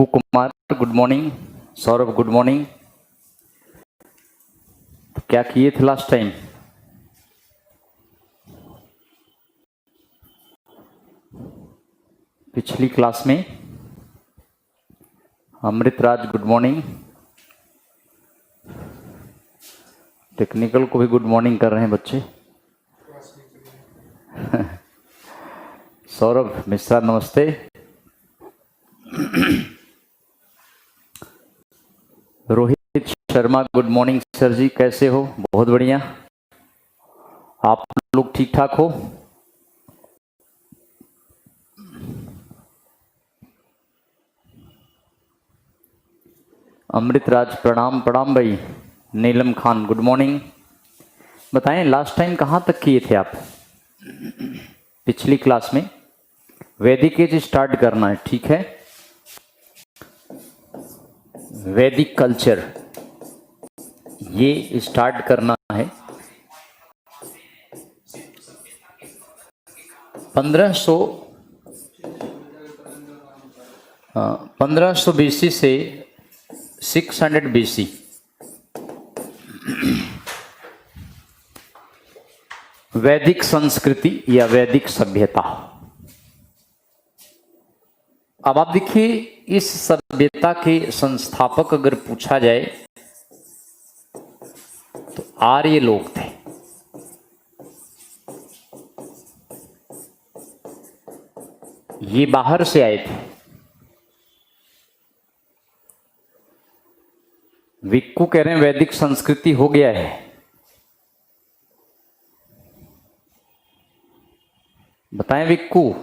Vikku Kumar good morning, Saurabh good morning. तो क्या किए थे लास्ट टाइम? पिछली क्लास में अमृतराज गुड मॉर्निंग, टेक्निकल को भी गुड मॉर्निंग कर रहे हैं बच्चे। सौरभ मिश्रा नमस्ते। Rohit Sharma good morning sir ji, कैसे हो? बहुत बढ़िया। आप लोग ठीक ठाक हो? अमृतराज प्रणाम प्रणाम भाई। नीलम खान गुड मॉर्निंग। बताएं लास्ट टाइम कहाँ तक किए थे आप? पिछली क्लास में वैदिक एज स्टार्ट करना है, ठीक है? वैदिक कल्चर ये स्टार्ट करना है। 1500 BC से 600 BC वैदिक संस्कृति या वैदिक सभ्यता। अब आप देखिए, इस सभ्यता के संस्थापक अगर पूछा जाए तो आर्य लोग थे। ये बाहर से आए थे। विक्कू कह रहे हैं वैदिक संस्कृति हो गया है। बताएं विक्कू,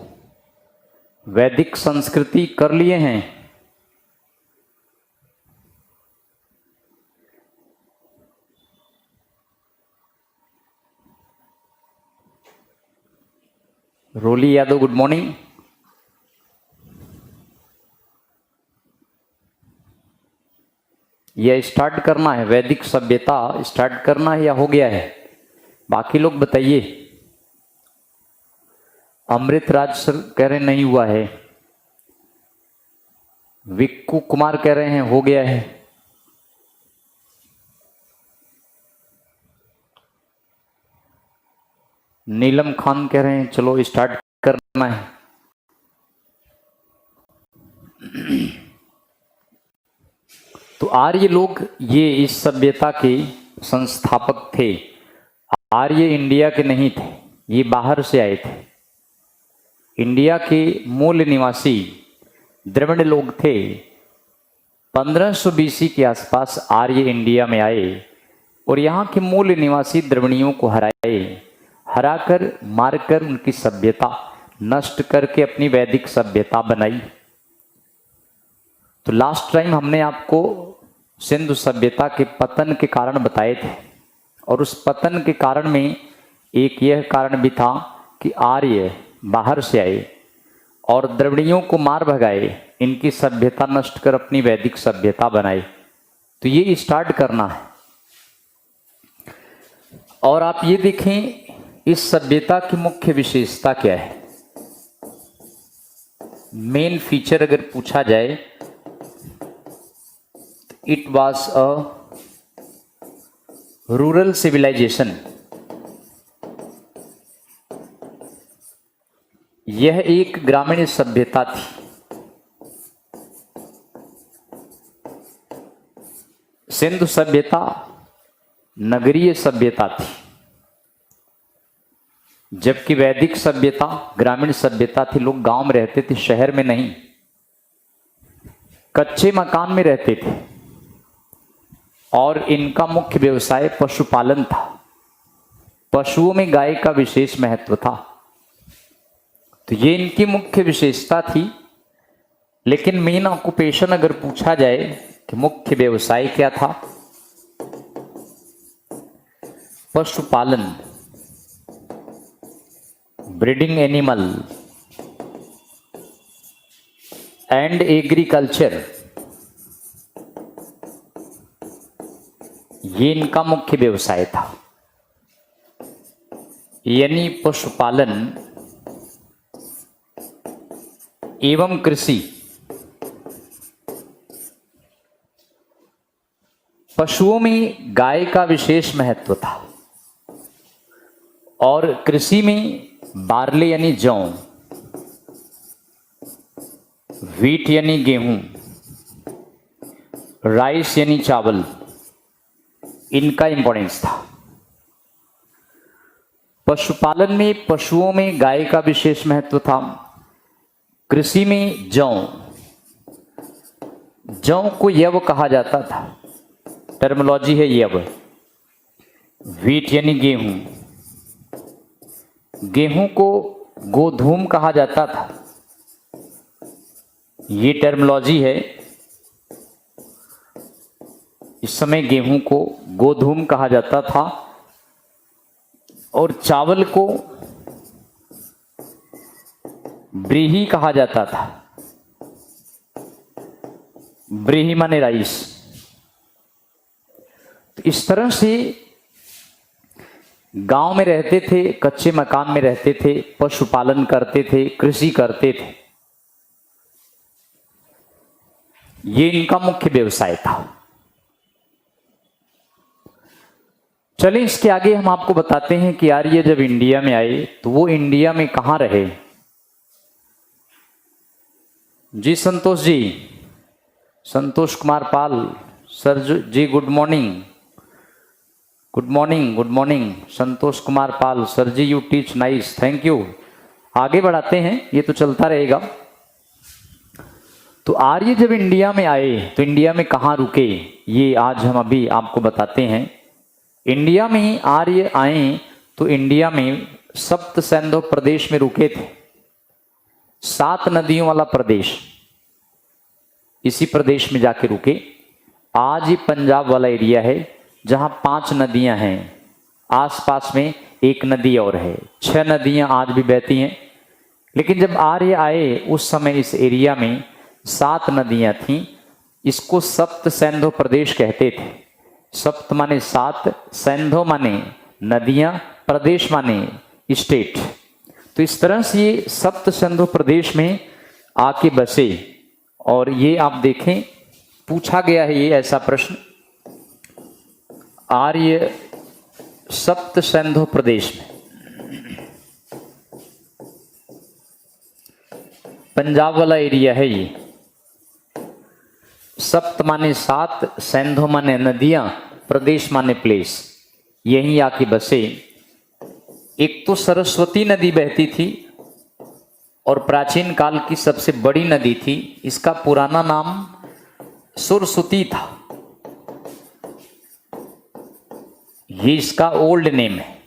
वैदिक संस्कृति कर लिए हैं? रोली यादव गुड मॉर्निंग। यह स्टार्ट करना है, वैदिक सभ्यता स्टार्ट करना है या हो गया है? बाकी लोग बताइए। अमृतराज सर कह रहे नहीं हुआ है। विक्कू कुमार कह रहे हैं हो गया है। नीलम खान कह रहे हैं चलो स्टार्ट करना है। तो आर्य लोग ये इस सभ्यता के संस्थापक थे। आर्य इंडिया के नहीं थे, ये बाहर से आए थे। इंडिया के मूल निवासी द्रविड़ लोग थे। 1500 BC के आसपास आर्य इंडिया में आए और यहाँ के मूल निवासी द्रविड़ियों को हराए, हराकर मारकर उनकी सभ्यता नष्ट करके अपनी वैदिक सभ्यता बनाई। तो लास्ट टाइम हमने आपको सिंधु सभ्यता के पतन के कारण बताए थे और उस पतन के कारण में एक यह कारण भी था कि आर्य बाहर से आए और द्रविड़ियों को मार भगाए, इनकी सभ्यता नष्ट कर अपनी वैदिक सभ्यता बनाई। तो ये स्टार्ट करना है। और आप ये देखें इस सभ्यता की मुख्य विशेषता क्या है। मेन फीचर अगर पूछा जाए, it was a rural civilisation. यह एक ग्रामीण सभ्यता थी। सिंधु सभ्यता नगरीय सभ्यता थी, जबकि वैदिक सभ्यता ग्रामीण सभ्यता थी। लोग गांव में रहते थे, शहर में नहीं। कच्चे मकान में रहते थे और इनका मुख्य व्यवसाय पशुपालन था। पशुओं में गाय का विशेष महत्व था। तो ये इनकी मुख्य विशेषता थी। लेकिन मेन ऑक्यूपेशन अगर पूछा जाए कि मुख्य व्यवसाय क्या था, पशुपालन, ब्रीडिंग एनिमल एंड एग्रीकल्चर, ये इनका मुख्य व्यवसाय था। यानी पशुपालन एवं कृषि पशुओं में गाय का विशेष महत्व था और कृषि में बार्ले यानी जौ, व्हीट यानी गेहूं, राइस यानी चावल, इनका इंपॉर्टेंस था। पशुपालन में पशुओं में गाय का विशेष महत्व था, कृषि में जौ, जौ को यव कहा जाता था, टर्मिनोलॉजी है यव। व्हीट यानी गेहूं, गेहूं को गोधूम कहा जाता था, ये टर्मिनोलॉजी है। इस समय गेहूं को गोधूम कहा जाता था और चावल को ब्रीही कहा जाता था। ब्रीही माने राइस। तो इस तरह से गांव में रहते थे, कच्चे मकान में रहते थे, पशुपालन करते थे, कृषि करते थे, ये इनका मुख्य व्यवसाय था। चलिए इसके आगे हम आपको बताते हैं कि आर्य जब इंडिया में आए तो वो इंडिया में कहां रहे। Ji Santosh ji, Santosh Kumar Pal sir ji, good morning, good morning, good morning. Santosh Kumar Pal sir ji, you teach nice, thank you. आगे बढ़ाते हैं, ये तो चलता रहेगा। तो आर्य जब इंडिया में आए तो इंडिया में कहाँ रुके, ये आज हम अभी आपको बताते हैं। इंडिया में आर्य आए तो इंडिया में सप्त सिंधु प्रदेश में रुके थे, 7 नदियों वाला प्रदेश, इसी प्रदेश में जाके रुके। आज ये पंजाब वाला एरिया है जहां 5 नदियां हैं, आसपास में एक नदी और है, 6 नदियां आज भी बहती हैं। लेकिन जब आर्य आए उस समय इस एरिया में 7 नदियां थीं। इसको सप्त सिंधु प्रदेश कहते थे। सप्त माने 7, सिंधु माने नदियां, प्रदेश माने स्टेट। तो इस तरह से ये सप्त सिंधु प्रदेश में आके बसे। और ये आप देखें, पूछा गया है ये ऐसा प्रश्न, आर्य सप्त सिंधु प्रदेश में, पंजाब वाला एरिया है ये। सप्त माने 7, सिंधु माने नदियां, प्रदेश माने प्लेस, यहीं आके बसे। एक तो सरस्वती नदी बहती थी और प्राचीन काल की सबसे बड़ी नदी थी। इसका पुराना नाम सुरसुती था, ये इसका ओल्ड नेम है।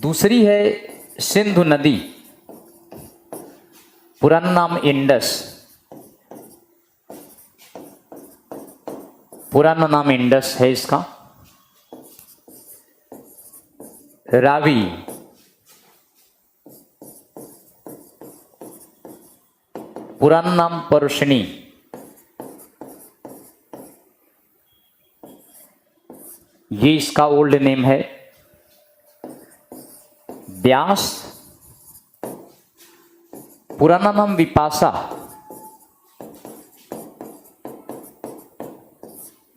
दूसरी है सिंधु नदी, पुराना नाम इंडस, पुराना नाम इंडस है इसका। रावी, पुराना नाम परशनी, ये इसका ओल्ड नेम है। ब्यास, पुराना नाम विपाशा,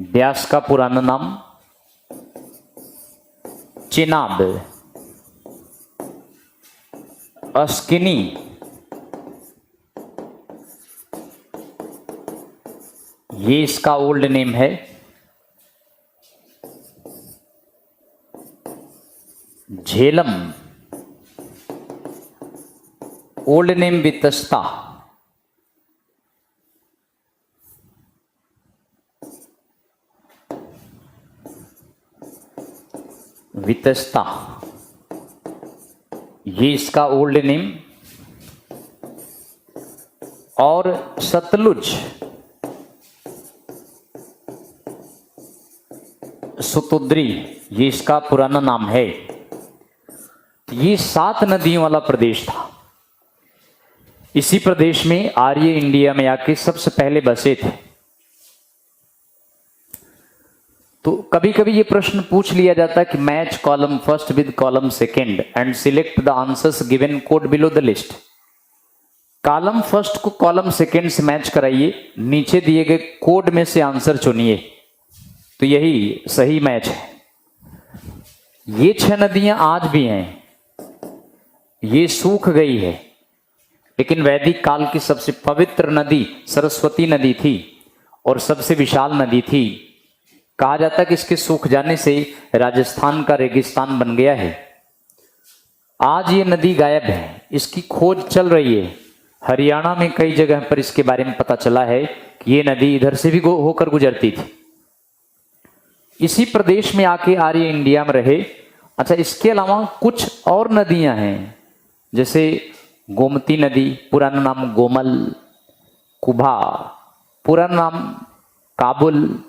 ब्यास का पुराना नाम चिनाब। अस्किनी, ये इसका ओल्ड नेम है। Jhelum, old name Vitasta. वितस्ता, ये इसका ओल्ड नेम। और सतलुज, सुतुद्री, ये इसका पुराना नाम है। ये 7 नदियों वाला प्रदेश था। इसी प्रदेश में आर्य इंडिया में आके सबसे पहले बसे थे। तो कभी कभी ये प्रश्न पूछ लिया जाता है कि match column first with column second and select the answers given code below the list. Column first को कॉलम सेकेंड से मैच कराइए, नीचे दिए गए कोड में से आंसर चुनिए, तो यही सही मैच है। ये 6 नदियां आज भी हैं, ये सूख गई है, लेकिन वैदिक काल की सबसे पवित्र नदी सरस्वती नदी थी और सबसे विशाल नदी थी। कहा जाता है कि इसके सूख जाने से राजस्थान का रेगिस्तान बन गया है। आज ये नदी गायब है, इसकी खोज चल रही है। हरियाणा में कई जगह पर इसके बारे में पता चला है कि ये नदी इधर से भी होकर गुजरती थी। इसी प्रदेश में आके आर्य इंडिया में रहे। अच्छा, इसके अलावा कुछ और नदियां हैं, जैसे गोमती नदी, पुराना नाम गोमल, कुभा, पुराना नाम काबुल,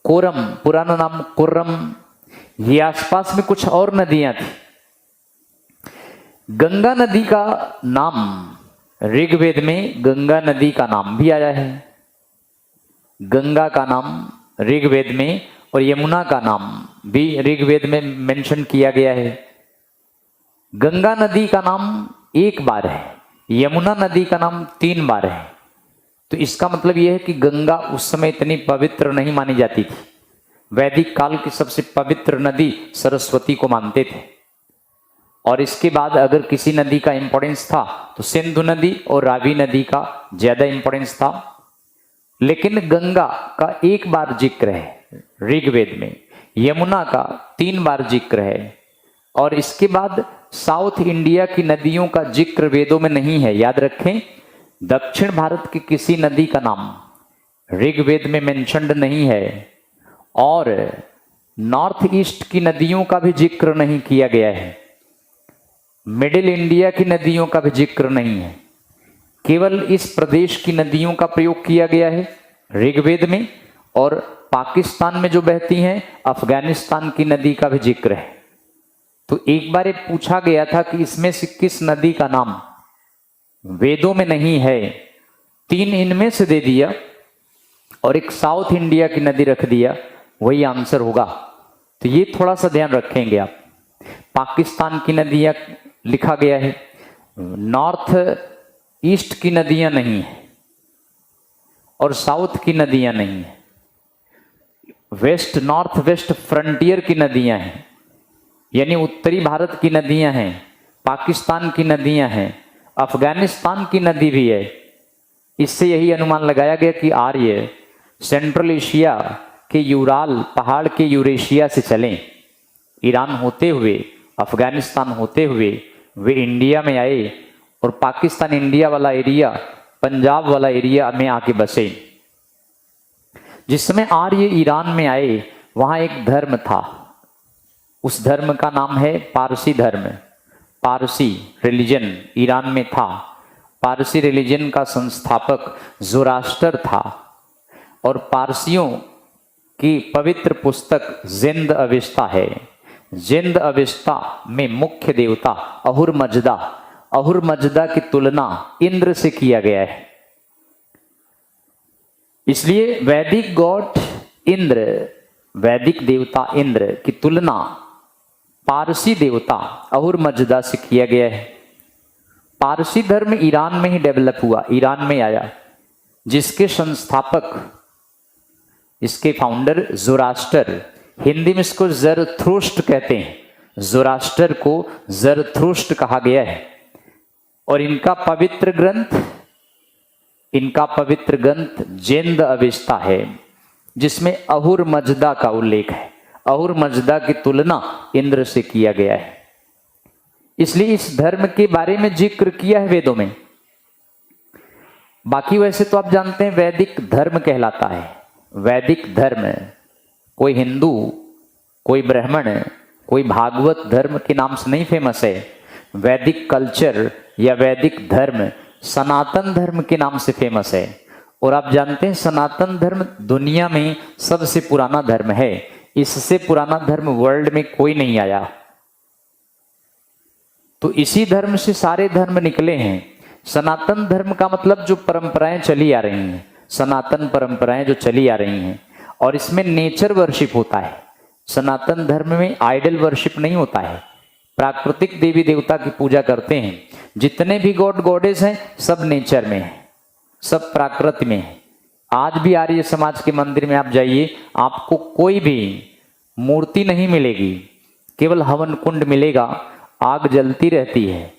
कोरम, पुराना नाम कुर्रम, ये आसपास में कुछ और नदियां थी। गंगा नदी का नाम ऋग्वेद में गंगा नदी का नाम भी आया है। गंगा का नाम ऋग्वेद में और यमुना का नाम भी ऋग्वेद में मेंशन किया गया है। गंगा नदी का नाम 1 बार है, यमुना नदी का नाम 3 बार है। तो इसका मतलब यह है कि गंगा उस समय इतनी पवित्र नहीं मानी जाती थी। वैदिक काल की सबसे पवित्र नदी सरस्वती को मानते थे। और इसके बाद अगर किसी नदी का इंपॉर्टेंस था तो सिंधु नदी और रावी नदी का ज्यादा इंपॉर्टेंस था। लेकिन गंगा का 1 बार जिक्र है ऋग्वेद में, यमुना का 3 बार जिक्र है, और इसके बाद साउथ इंडिया की नदियों का जिक्र वेदों में नहीं है। याद रखें, दक्षिण भारत की किसी नदी का नाम ऋग्वेद में मेंशन्ड नहीं है, और नॉर्थ ईस्ट की नदियों का भी जिक्र नहीं किया गया है। मिडिल इंडिया की नदियों का भी जिक्र नहीं है। केवल इस प्रदेश की नदियों का प्रयोग किया गया है ऋग्वेद में, और पाकिस्तान में जो बहती हैं अफगानिस्तान की नदी का भी जिक्र है। तो एक बार पूछा गया था कि इसमें से किस नदी का नाम वेदों में नहीं है, 3 इनमें से दे दिया और एक साउथ इंडिया की नदी रख दिया, वही आंसर होगा। तो ये थोड़ा सा ध्यान रखेंगे आप। पाकिस्तान की नदियां लिखा गया है, नॉर्थ ईस्ट की नदियां नहीं है और साउथ की नदियां नहीं है, वेस्ट नॉर्थ वेस्ट फ्रंटियर की नदियां हैं, यानी उत्तरी भारत की नदियां हैं, पाकिस्तान की नदियां हैं, अफगानिस्तान की नदी भी है। इससे यही अनुमान लगाया गया कि आर्य सेंट्रल एशिया के यूराल पहाड़ के यूरेशिया से चलें, ईरान होते हुए, अफगानिस्तान होते हुए वे इंडिया में आए और पाकिस्तान इंडिया वाला एरिया, पंजाब वाला एरिया में आके बसे। जिस समय आर्य ईरान में आए वहां एक धर्म था, उस धर्म का नाम है पारसी धर्म। पारसी रिलीजन ईरान में था। पारसी रिलीजन का संस्थापक ज़ोरास्टर था और पारसियों की पवित्र पुस्तक जिंद अविस्ता है। जिंद अविस्ता में मुख्य देवता अहुर मजदा, अहुर मजदा की तुलना इंद्र से किया गया है। इसलिए वैदिक गॉड इंद्र, वैदिक देवता इंद्र की तुलना पारसी देवता अहुर मजदा से किया गया है। पारसी धर्म ईरान में ही डेवलप हुआ, ईरान में आया, जिसके संस्थापक, इसके फाउंडर ज़ोरास्टर, हिंदी में इसको ज़रथुष्ट्र कहते हैं। ज़ोरास्टर को ज़रथुष्ट्र कहा गया है। और इनका पवित्र ग्रंथ जिंद अविस्ता है, जिसमें अहुर मजदा का उल्लेख है। अहुर मजदा की तुलना इंद्र से किया गया है। इसलिए इस धर्म के बारे में जिक्र किया है वेदों में। बाकी वैसे तो आप जानते हैं वैदिक धर्म कहलाता है। वैदिक धर्म कोई हिंदू, कोई ब्राह्मण, कोई भागवत धर्म के नाम से नहीं फेमस है। वैदिक कल्चर या वैदिक धर्म सनातन धर्म के नाम से फेमस है। और आप जानते हैं सनातन धर्म दुनिया में सबसे पुराना धर्म है। इससे पुराना धर्म वर्ल्ड में कोई नहीं आया। तो इसी धर्म से सारे धर्म निकले हैं। सनातन धर्म का मतलब जो परंपराएं चली आ रही हैं, सनातन परंपराएं जो चली आ रही हैं, और इसमें नेचर वर्शिप होता है। सनातन धर्म में आइडल वर्शिप नहीं होता है। प्राकृतिक देवी देवता की पूजा करते हैं। जितने भी गॉड गॉडेस हैं सब नेचर में है, सब प्राकृति में है। आज भी आर्य समाज के मंदिर में आप जाइए, आपको कोई भी मूर्ति नहीं मिलेगी, केवल हवन कुंड मिलेगा, आग जलती रहती है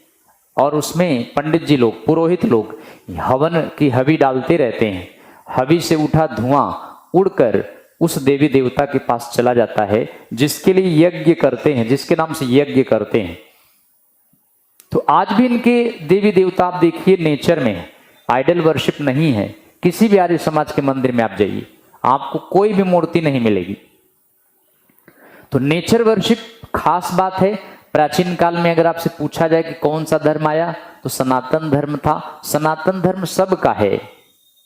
और उसमें पंडित जी लोग, पुरोहित लोग हवन की हवी डालते रहते हैं। हवी से उठा धुआं उड़कर उस देवी देवता के पास चला जाता है जिसके लिए यज्ञ करते हैं, जिसके नाम से यज्ञ करते हैं। तो आज भी इनके देवी देवता आप देखिए नेचर में है, आइडल वर्शिप नहीं है। किसी भी आर्य समाज के मंदिर में आप जाइए, आपको कोई भी मूर्ति नहीं मिलेगी। तो नेचर वर्शिप खास बात है। प्राचीन काल में अगर आपसे पूछा जाए कि कौन सा धर्म आया, तो सनातन धर्म था। सनातन धर्म सबका है,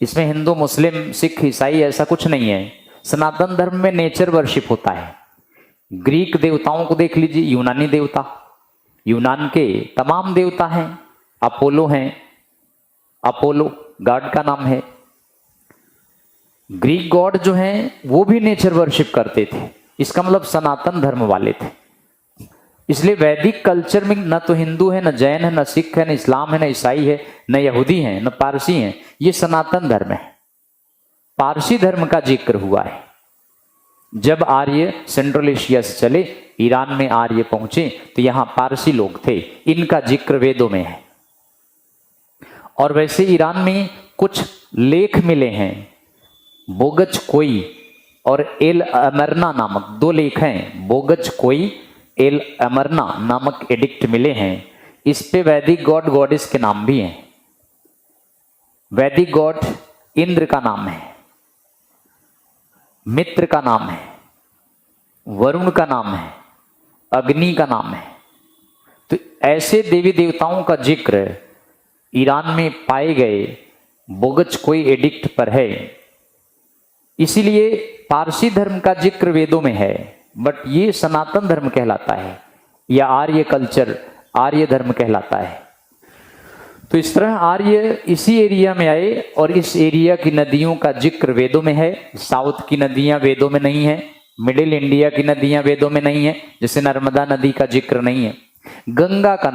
इसमें हिंदू, मुस्लिम, सिख, ईसाई ऐसा कुछ नहीं है। सनातन धर्म में नेचर वर्शिप होता है। ग्रीक देवताओं को देख लीजिए, यूनानी देवता, यूनान के तमाम देवता हैं। अपोलो हैं, अपोलो गॉड का नाम है। ग्रीक गॉड जो हैं वो भी नेचर वर्शिप करते थे, इसका मतलब सनातन धर्म वाले थे। इसलिए वैदिक कल्चर में न तो हिंदू है, न जैन है, न सिख है, न इस्लाम है, न ईसाई है, न यहूदी है, न पारसी है, ये सनातन धर्म है। पारसी धर्म का जिक्र हुआ है जब आर्य सेंट्रल एशिया से चले, ईरान में आर्य पहुंचे तो यहां पारसी लोग थे, इनका जिक्र वेदों में है। और वैसे ईरान में कुछ लेख मिले हैं, बोगच कोई और एल अमरना नामक दो लेख हैं। बोगच कोई, एल अमरना नामक एडिक्ट मिले हैं। इस पे वैदिक गॉड गॉडेस के नाम भी हैं। वैदिक गॉड इंद्र का नाम है, मित्र का नाम है, वरुण का नाम है, अग्नि का नाम है। तो ऐसे देवी देवताओं का जिक्र ईरान में पाए गए बोगच कोई एडिक्ट पर है। इसीलिए पारसी धर्म का जिक्र वेदों में है, बट ये सनातन धर्म कहलाता है या आर्य कल्चर, आर्य धर्म कहलाता है। तो इस तरह आर्य इसी एरिया में आए और इस एरिया की नदियों का जिक्र वेदों में है। साउथ की नदियां वेदों में नहीं है, मिडिल इंडिया की नदियां वेदों में नहीं है, जैसे नर्मदा नदी का जिक्र नहीं है। गंगा का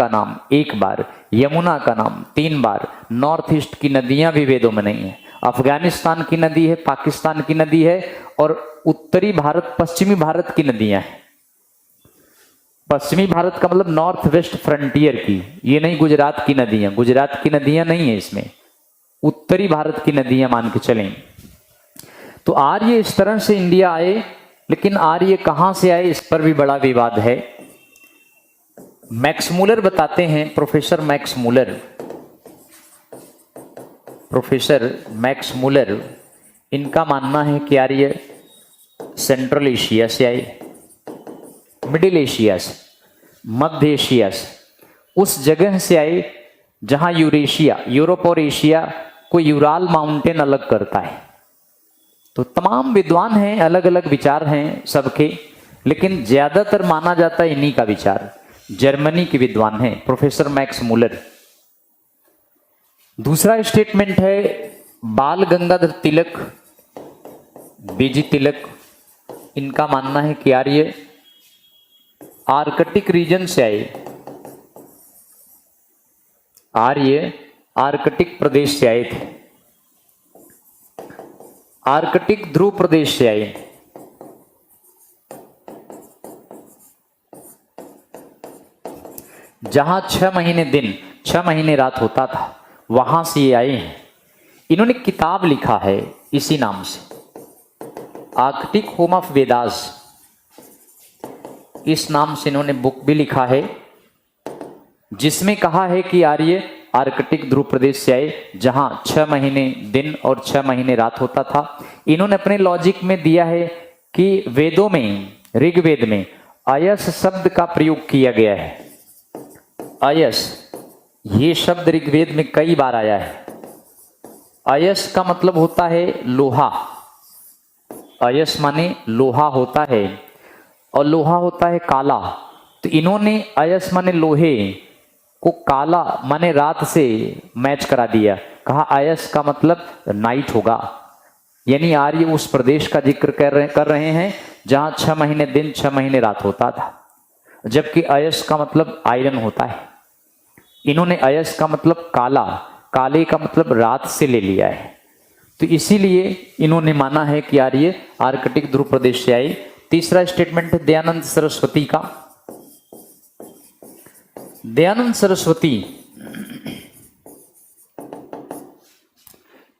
नाम 1 बार, यमुना का नाम 3 बार। नॉर्थ ईस्ट की नदियां भी वेदों में नहीं है। अफगानिस्तान की नदी है, पाकिस्तान की नदी है और उत्तरी भारत, पश्चिमी भारत की नदियां हैं। पश्चिमी भारत का मतलब नॉर्थ वेस्ट फ्रंटियर की, ये नहीं गुजरात की नदियां, गुजरात की नदियां नहीं है इसमें, उत्तरी भारत की नदियां मान के चलें। तो आर्य इस तरह से इंडिया आए, लेकिन आर्य कहां से आए इस पर भी बड़ा विवाद है। मैक्स मूलर बताते हैं, प्रोफेसर मैक्स मूलर, इनका मानना है कि आर्य सेंट्रल एशिया से आए, मिडिल एशिया से, मध्य एशिया से, उस जगह से आए जहां यूरेशिया, यूरोप और एशिया को यूराल माउंटेन अलग करता है। तो तमाम विद्वान हैं, अलग अलग विचार हैं सबके, लेकिन ज्यादातर माना जाता है इन्हीं का विचार। जर्मनी के विद्वान हैं प्रोफेसर मैक्स मूलर। दूसरा स्टेटमेंट है बाल गंगाधर तिलक, बीजी तिलक, इनका मानना है कि आर्य आर्कटिक रीजन से आए, आर्य आर्कटिक प्रदेश से आए थे, आर्कटिक ध्रुव प्रदेश से आए। जहां 6 महीने दिन 6 महीने रात होता था, वहां से ये आए हैं। इन्होंने किताब लिखा है इसी नाम से, आर्कटिक होम ऑफ वेदास, इस नाम से इन्होंने बुक भी लिखा है, जिसमें कहा है कि आर्य आर्कटिक ध्रुव प्रदेश से आए जहां 6 महीने दिन और 6 महीने रात होता था। इन्होंने अपने लॉजिक में दिया है कि वेदों में, ऋग्वेद में अयस शब्द का प्रयोग किया गया है। अयस, ये शब्द ऋग्वेद में कई बार आया है। अयस का मतलब होता है लोहा, अयस माने लोहा होता है और लोहा होता है काला। तो इन्होंने अयस माने लोहे को काला माने रात से मैच करा दिया, कहा अयस का मतलब नाइट होगा। यानी आर्य उस प्रदेश का जिक्र कर रहे हैं जहां 6 महीने दिन 6 महीने रात होता था। जबकि अयस का मतलब आयरन होता है। इन्होंने अयस का मतलब काला, काले का मतलब रात से ले लिया है। तो इसीलिए इन्होंने माना है कि आर्य आर्कटिक ध्रुव प्रदेश से आए। तीसरा स्टेटमेंट है दयानंद सरस्वती का। दयानंद सरस्वती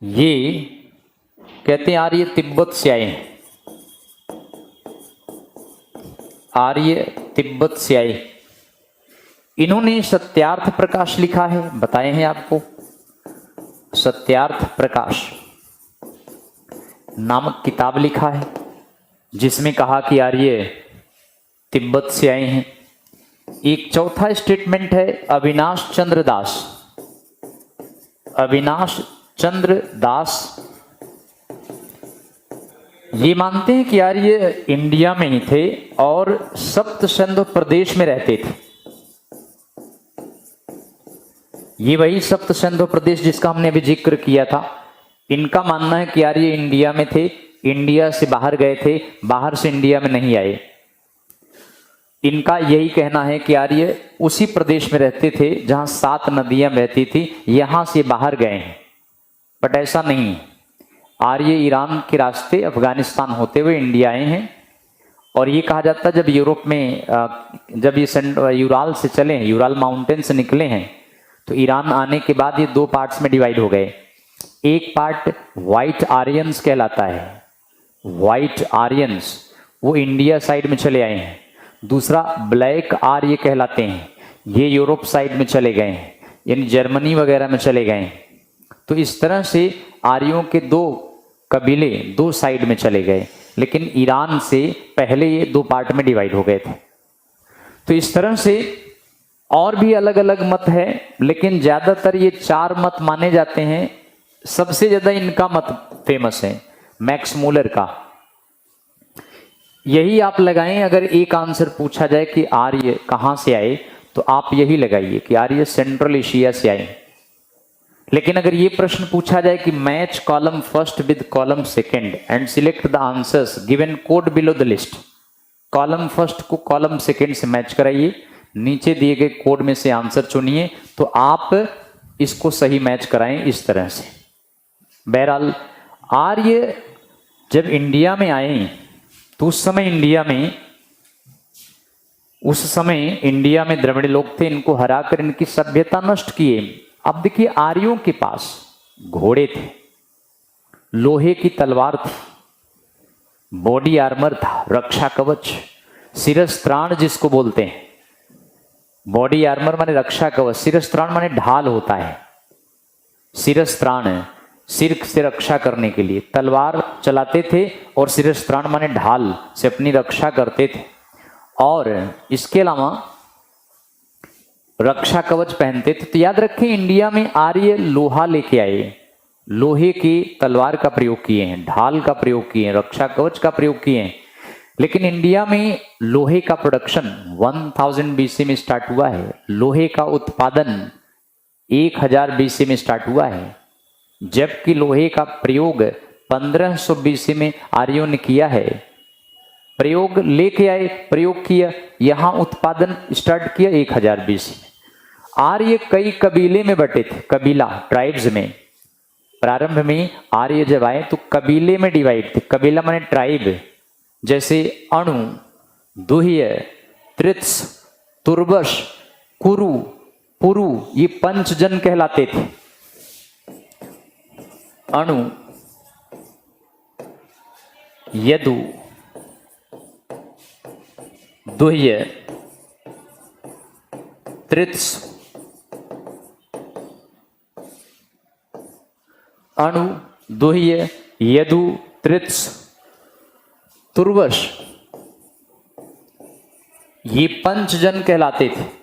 ये कहते हैं आर्य तिब्बत से आए हैं, आर्य तिब्बत से आए। इन्होंने सत्यार्थ प्रकाश लिखा है, बताए हैं आपको, सत्यार्थ प्रकाश नामक किताब लिखा है जिसमें कहा कि आर्य तिब्बत से आए हैं। एक चौथा स्टेटमेंट है अविनाश चंद्र दास। अविनाश चंद्र दास ये मानते हैं कि आर्य इंडिया में ही थे और सप्त सिंधु प्रदेश में रहते थे। ये वही सप्त सिंधु प्रदेश जिसका हमने अभी जिक्र किया था। इनका मानना है कि आर्य इंडिया में थे, इंडिया से बाहर गए थे, बाहर से इंडिया में नहीं आए। इनका यही कहना है कि आर्य उसी प्रदेश में रहते थे जहां 7 नदियां बहती थी, यहां से बाहर गए हैं। बट ऐसा नहीं है। आर्य ईरान के रास्ते अफगानिस्तान होते हुए इंडिया आए हैं। और ये कहा जाता है जब यूरोप में जब ये यूराल से चले हैं, यूराल माउंटेन से निकले हैं, तो ईरान आने के बाद ये 2 पार्ट्स में डिवाइड हो गए। एक पार्ट व्हाइट आर्यंस कहलाता है, व्हाइट आर्यंस वो इंडिया साइड में चले आए हैं। दूसरा ब्लैक आर्य कहलाते हैं, ये यूरोप साइड में चले गए हैं, यानी जर्मनी वगैरह में चले गए हैं। तो इस तरह से आर्यों के 2 कबीले 2 साइड में चले गए, लेकिन ईरान से पहले ये 2 पार्ट में डिवाइड हो गए थे। तो इस तरह से और भी अलग अलग मत है, लेकिन ज्यादातर ये 4 मत माने जाते हैं। सबसे ज्यादा इनका मत फेमस है, मैक्स मूलर का। यही आप लगाएं। अगर एक आंसर पूछा जाए कि आर्य कहां से आए, तो आप यही लगाइए कि आर्य सेंट्रल एशिया से आए। लेकिन अगर ये प्रश्न पूछा जाए कि match column first with column second and select the answers given code below the list, column first को कॉलम सेकंड से मैच कराइए, नीचे दिए गए कोड में से आंसर चुनिए, तो आप इसको सही मैच कराएं इस तरह से। बहरहाल आर्य जब इंडिया में आए तो उस समय इंडिया में द्रविड़ लोग थे, इनको हराकर इनकी सभ्यता नष्ट किए। अब देखिए आर्यों के पास घोड़े थे, लोहे की तलवार थी, बॉडी आर्मर था, रक्षा कवच, शिरस्त्राण जिसको बोलते हैं। बॉडी आर्मर माने रक्षा कवच, शिरस्त्राण माने ढाल होता है। शिरस्त्राण सिर से रक्षा करने के लिए तलवार चलाते थे और शिरस्त्राण माने ढाल से अपनी रक्षा करते थे। और इसके अलावा रक्षा कवच पहनते थे। तो याद रखें इंडिया में आर्य लोहा लेके आए, लोहे की तलवार का प्रयोग किए हैं, ढाल का प्रयोग किए हैं, रक्षा कवच का प्रयोग किए हैं। लेकिन इंडिया में लोहे का प्रोडक्शन 1000 बीसी में स्टार्ट हुआ है, लोहे का उत्पादन 1000 बीसी में स्टार्ट हुआ है, जबकि लोहे का प्रयोग 1500 बीसी में आर्यों ने किया है। प्रयोग लेके आए, प्रयोग किया, यहां उत्पादन स्टार्ट किया 1000 बीसी में। आर्य कई कबीले में बटे थे, कबीला ट्राइब्स में। प्रारंभ में आर्य जब आए तो कबीले में डिवाइड थे, कबीला माने ट्राइब, जैसे अणु, दुह्य, त्रित्स, तुर्बश, कुरु, पुरु, ये 5 जन कहलाते थे। अणु, यदु, दुह्य, त्रित्स, अणु, दुह्य, यदु, त्रित्स, तुर्वश, ये 5 जन कहलाते थे।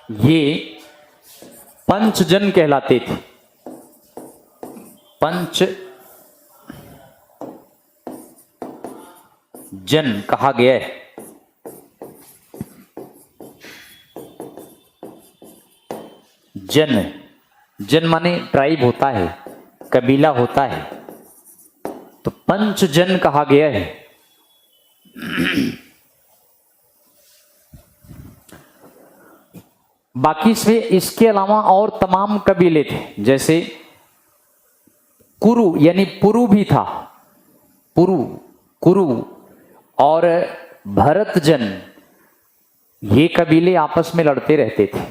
ये पंचजन कहलाते थे। पंच जन कहा गया है। जन, जन माने ट्राइब होता है, कबीला होता है, तो पंचजन कहा गया है। बाकी से इसके अलावा और तमाम कबीले थे, जैसे कुरु यानी पुरु भी था, पुरु, कुरु और भरतजन, ये कबीले आपस में लड़ते रहते थे,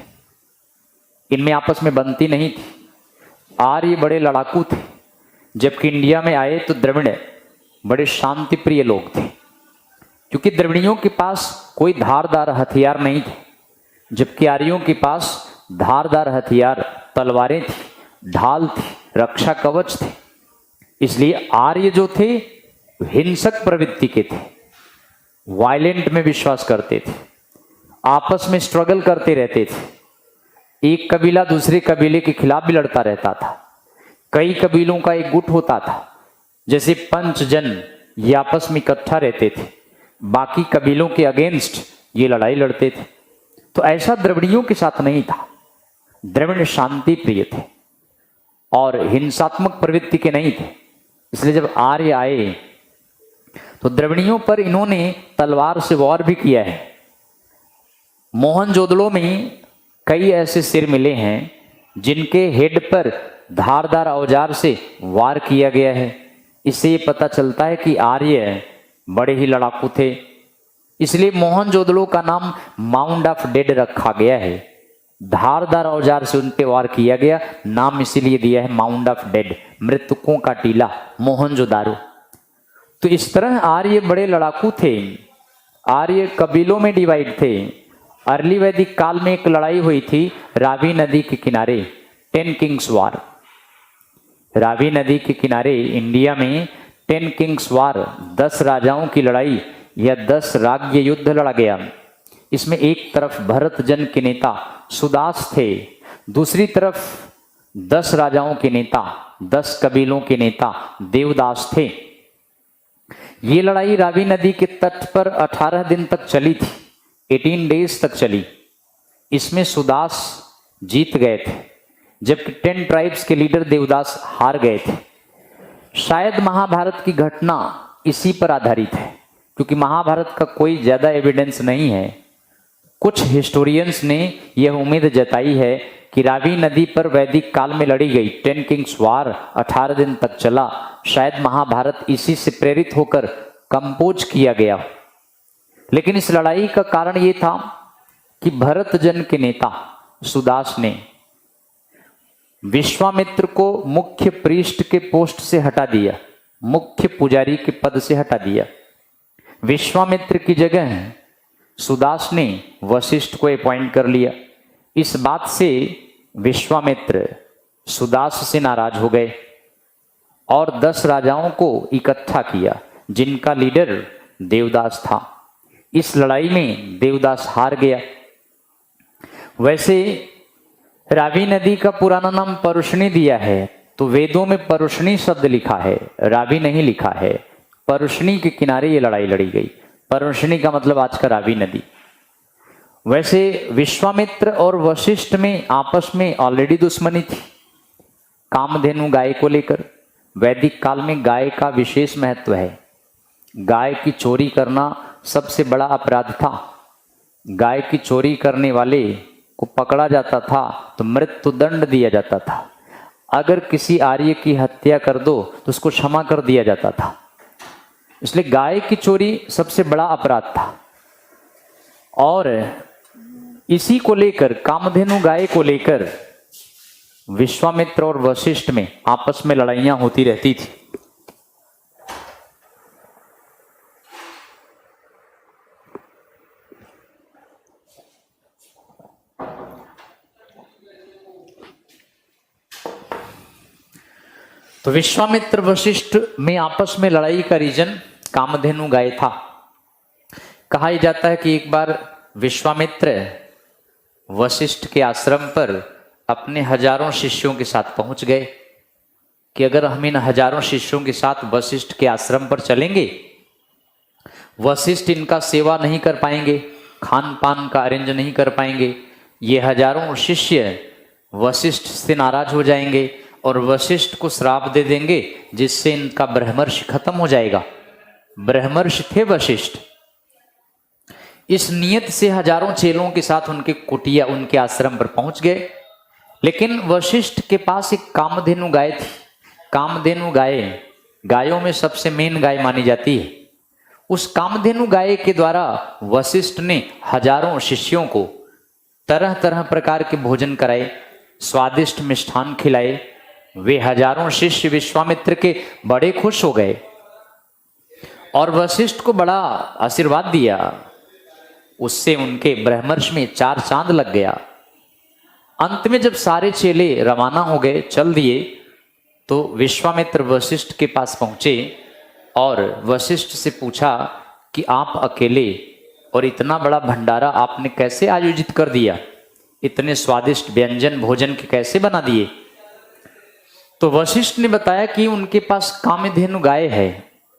इनमें आपस में बनती नहीं थी। आर्य बड़े लड़ाकू थे, जबकि इंडिया में आए तो द्रविड़ बड़े शांति प्रिय लोग थे, क्योंकि द्रविड़ियों के पास कोई धारदार हथियार नहीं थे, जबकि आर्यों के पास धारदार हथियार, तलवारें थी, ढाल थी, रक्षा कवच थे। इसलिए आर्य जो थे हिंसक प्रवृत्ति के थे, वायलेंट में विश्वास करते थे, आपस में स्ट्रगल करते रहते थे। एक कबीला दूसरे कबीले के खिलाफ भी लड़ता रहता था। कई कबीलों का एक गुट होता था, जैसे पंचजन, ये आपस में इकट्ठा रहते थे, बाकी कबीलों के अगेंस्ट ये लड़ाई लड़ते थे। तो ऐसा द्रविड़ियों के साथ नहीं था। द्रविड़ शांति प्रिय थे और हिंसात्मक प्रवृत्ति के नहीं थे। इसलिए जब आर्य आए तो द्रविड़ियों पर इन्होंने तलवार से वार भी किया है। मोहनजोदड़ो में कई ऐसे सिर मिले हैं जिनके हेड पर धारदार औजार से वार किया गया है। इससे ये पता चलता है कि आर्य बड़े ही लड़ाकू थे। इसलिए मोहनजोदड़ो का नाम माउंट ऑफ डेड रखा गया है। धारदार औजार से उन पे वार किया गया, नाम इसीलिए दिया है माउंट ऑफ डेड, मृतकों का टीला, मोहनजोदारो। तो इस तरह आर्य बड़े लड़ाकू थे। आर्य कबीलों में डिवाइड थे। अर्ली वैदिक काल में एक लड़ाई हुई थी रावी नदी के किनारे, 10 किंग्स वार। रावी नदी के किनारे इंडिया में 10 किंग्स वार, 10 राजाओं की लड़ाई या 10 राज्य युद्ध लड़ा गया। इसमें एक तरफ भरतजन के नेता सुदास थे, दूसरी तरफ 10 राजाओं के नेता, 10 कबीलों के नेता देवदास थे। ये लड़ाई रावी नदी के तट पर 18 दिन तक चली थी, 18 डेज तक चली। इसमें सुदास जीत गए थे, जबकि 10 ट्राइब्स के लीडर देवदास हार गए थे। शायद महाभारत की घटना इसी पर आधारित है, क्योंकि महाभारत का कोई ज्यादा एविडेंस नहीं है। कुछ हिस्टोरियंस ने यह उम्मीद जताई है कि रावी नदी पर वैदिक काल में लड़ी गई 10 किंग्स वार 18 दिन तक चला, शायद महाभारत इसी से प्रेरित होकर कंपोज किया गया। लेकिन इस लड़ाई का कारण यह था कि भरतजन के नेता सुदास ने विश्वामित्र को मुख्य प्रीस्ट के पोस्ट से हटा दिया, मुख्य पुजारी के पद से हटा दिया। विश्वामित्र की जगह सुदास ने वशिष्ठ को अपॉइंट कर लिया। इस बात से विश्वामित्र सुदास से नाराज हो गए और 10 राजाओं को इकट्ठा किया, जिनका लीडर देवदास था। इस लड़ाई में देवदास हार गया। वैसे रावी नदी का पुराना नाम परुष्णी दिया है, तो वेदों में परुष्णी शब्द लिखा है, रावी नहीं लिखा है। परुष्णी के किनारे ये लड़ाई लड़ी गई। परुष्णी का मतलब आज का रावी नदी। वैसे विश्वामित्र और वशिष्ठ में आपस में ऑलरेडी दुश्मनी थी, कामधेनु गाय को लेकर। वैदिक काल में गाय का विशेष महत्व है। गाय की चोरी करना सबसे बड़ा अपराध था। गाय की चोरी करने वाले को पकड़ा जाता था तो मृत्यु दंड दिया जाता था। अगर किसी आर्य की हत्या कर दो तो उसको क्षमा कर दिया जाता था। इसलिए गाय की चोरी सबसे बड़ा अपराध था। और इसी को लेकर, कामधेनु गाय को लेकर विश्वामित्र और वशिष्ठ में आपस में लड़ाइयां होती रहती थी। तो विश्वामित्र वशिष्ठ में आपस में लड़ाई का रीजन कामधेनु गाय था। कहा जाता है कि एक बार विश्वामित्र वशिष्ठ के आश्रम पर अपने हजारों शिष्यों के साथ पहुंच गए कि अगर हम इन हजारों शिष्यों के साथ वशिष्ठ के आश्रम पर चलेंगे, वशिष्ठ इनका सेवा नहीं कर पाएंगे, खान पान का अरेंज नहीं कर पाएंगे, ये हजारों शिष्य वशिष्ठ से नाराज हो जाएंगे और वशिष्ठ को श्राप दे देंगे, जिससे इनका ब्रह्मर्षि खत्म हो जाएगा। ब्रह्मर्षि थे वशिष्ठ। इस नियत से हजारों चेलों के साथ उनके कुटिया, उनके आश्रम पर पहुंच गए। लेकिन वशिष्ठ के पास एक कामधेनु गाय थी। कामधेनु गाय गायों में सबसे मेन गाय मानी जाती है। उस कामधेनु गाय के द्वारा वशिष्ठ ने हजारों शिष्यों को तरह तरह प्रकार के भोजन कराए, स्वादिष्ट मिष्ठान खिलाए। वे हजारों शिष्य विश्वामित्र के बड़े खुश हो गए और वशिष्ठ को बड़ा आशीर्वाद दिया। उससे उनके ब्रह्मर्षि में 4 चांद लग गया। अंत में जब सारे चेले रवाना हो गए, चल दिए, तो विश्वामित्र वशिष्ठ के पास पहुंचे और वशिष्ठ से पूछा कि आप अकेले और इतना बड़ा भंडारा आपने कैसे आयोजित कर दिया, इतने स्वादिष्ट व्यंजन भोजन के कैसे बना दिए। तो वशिष्ठ ने बताया कि उनके पास कामधेनु गाय है,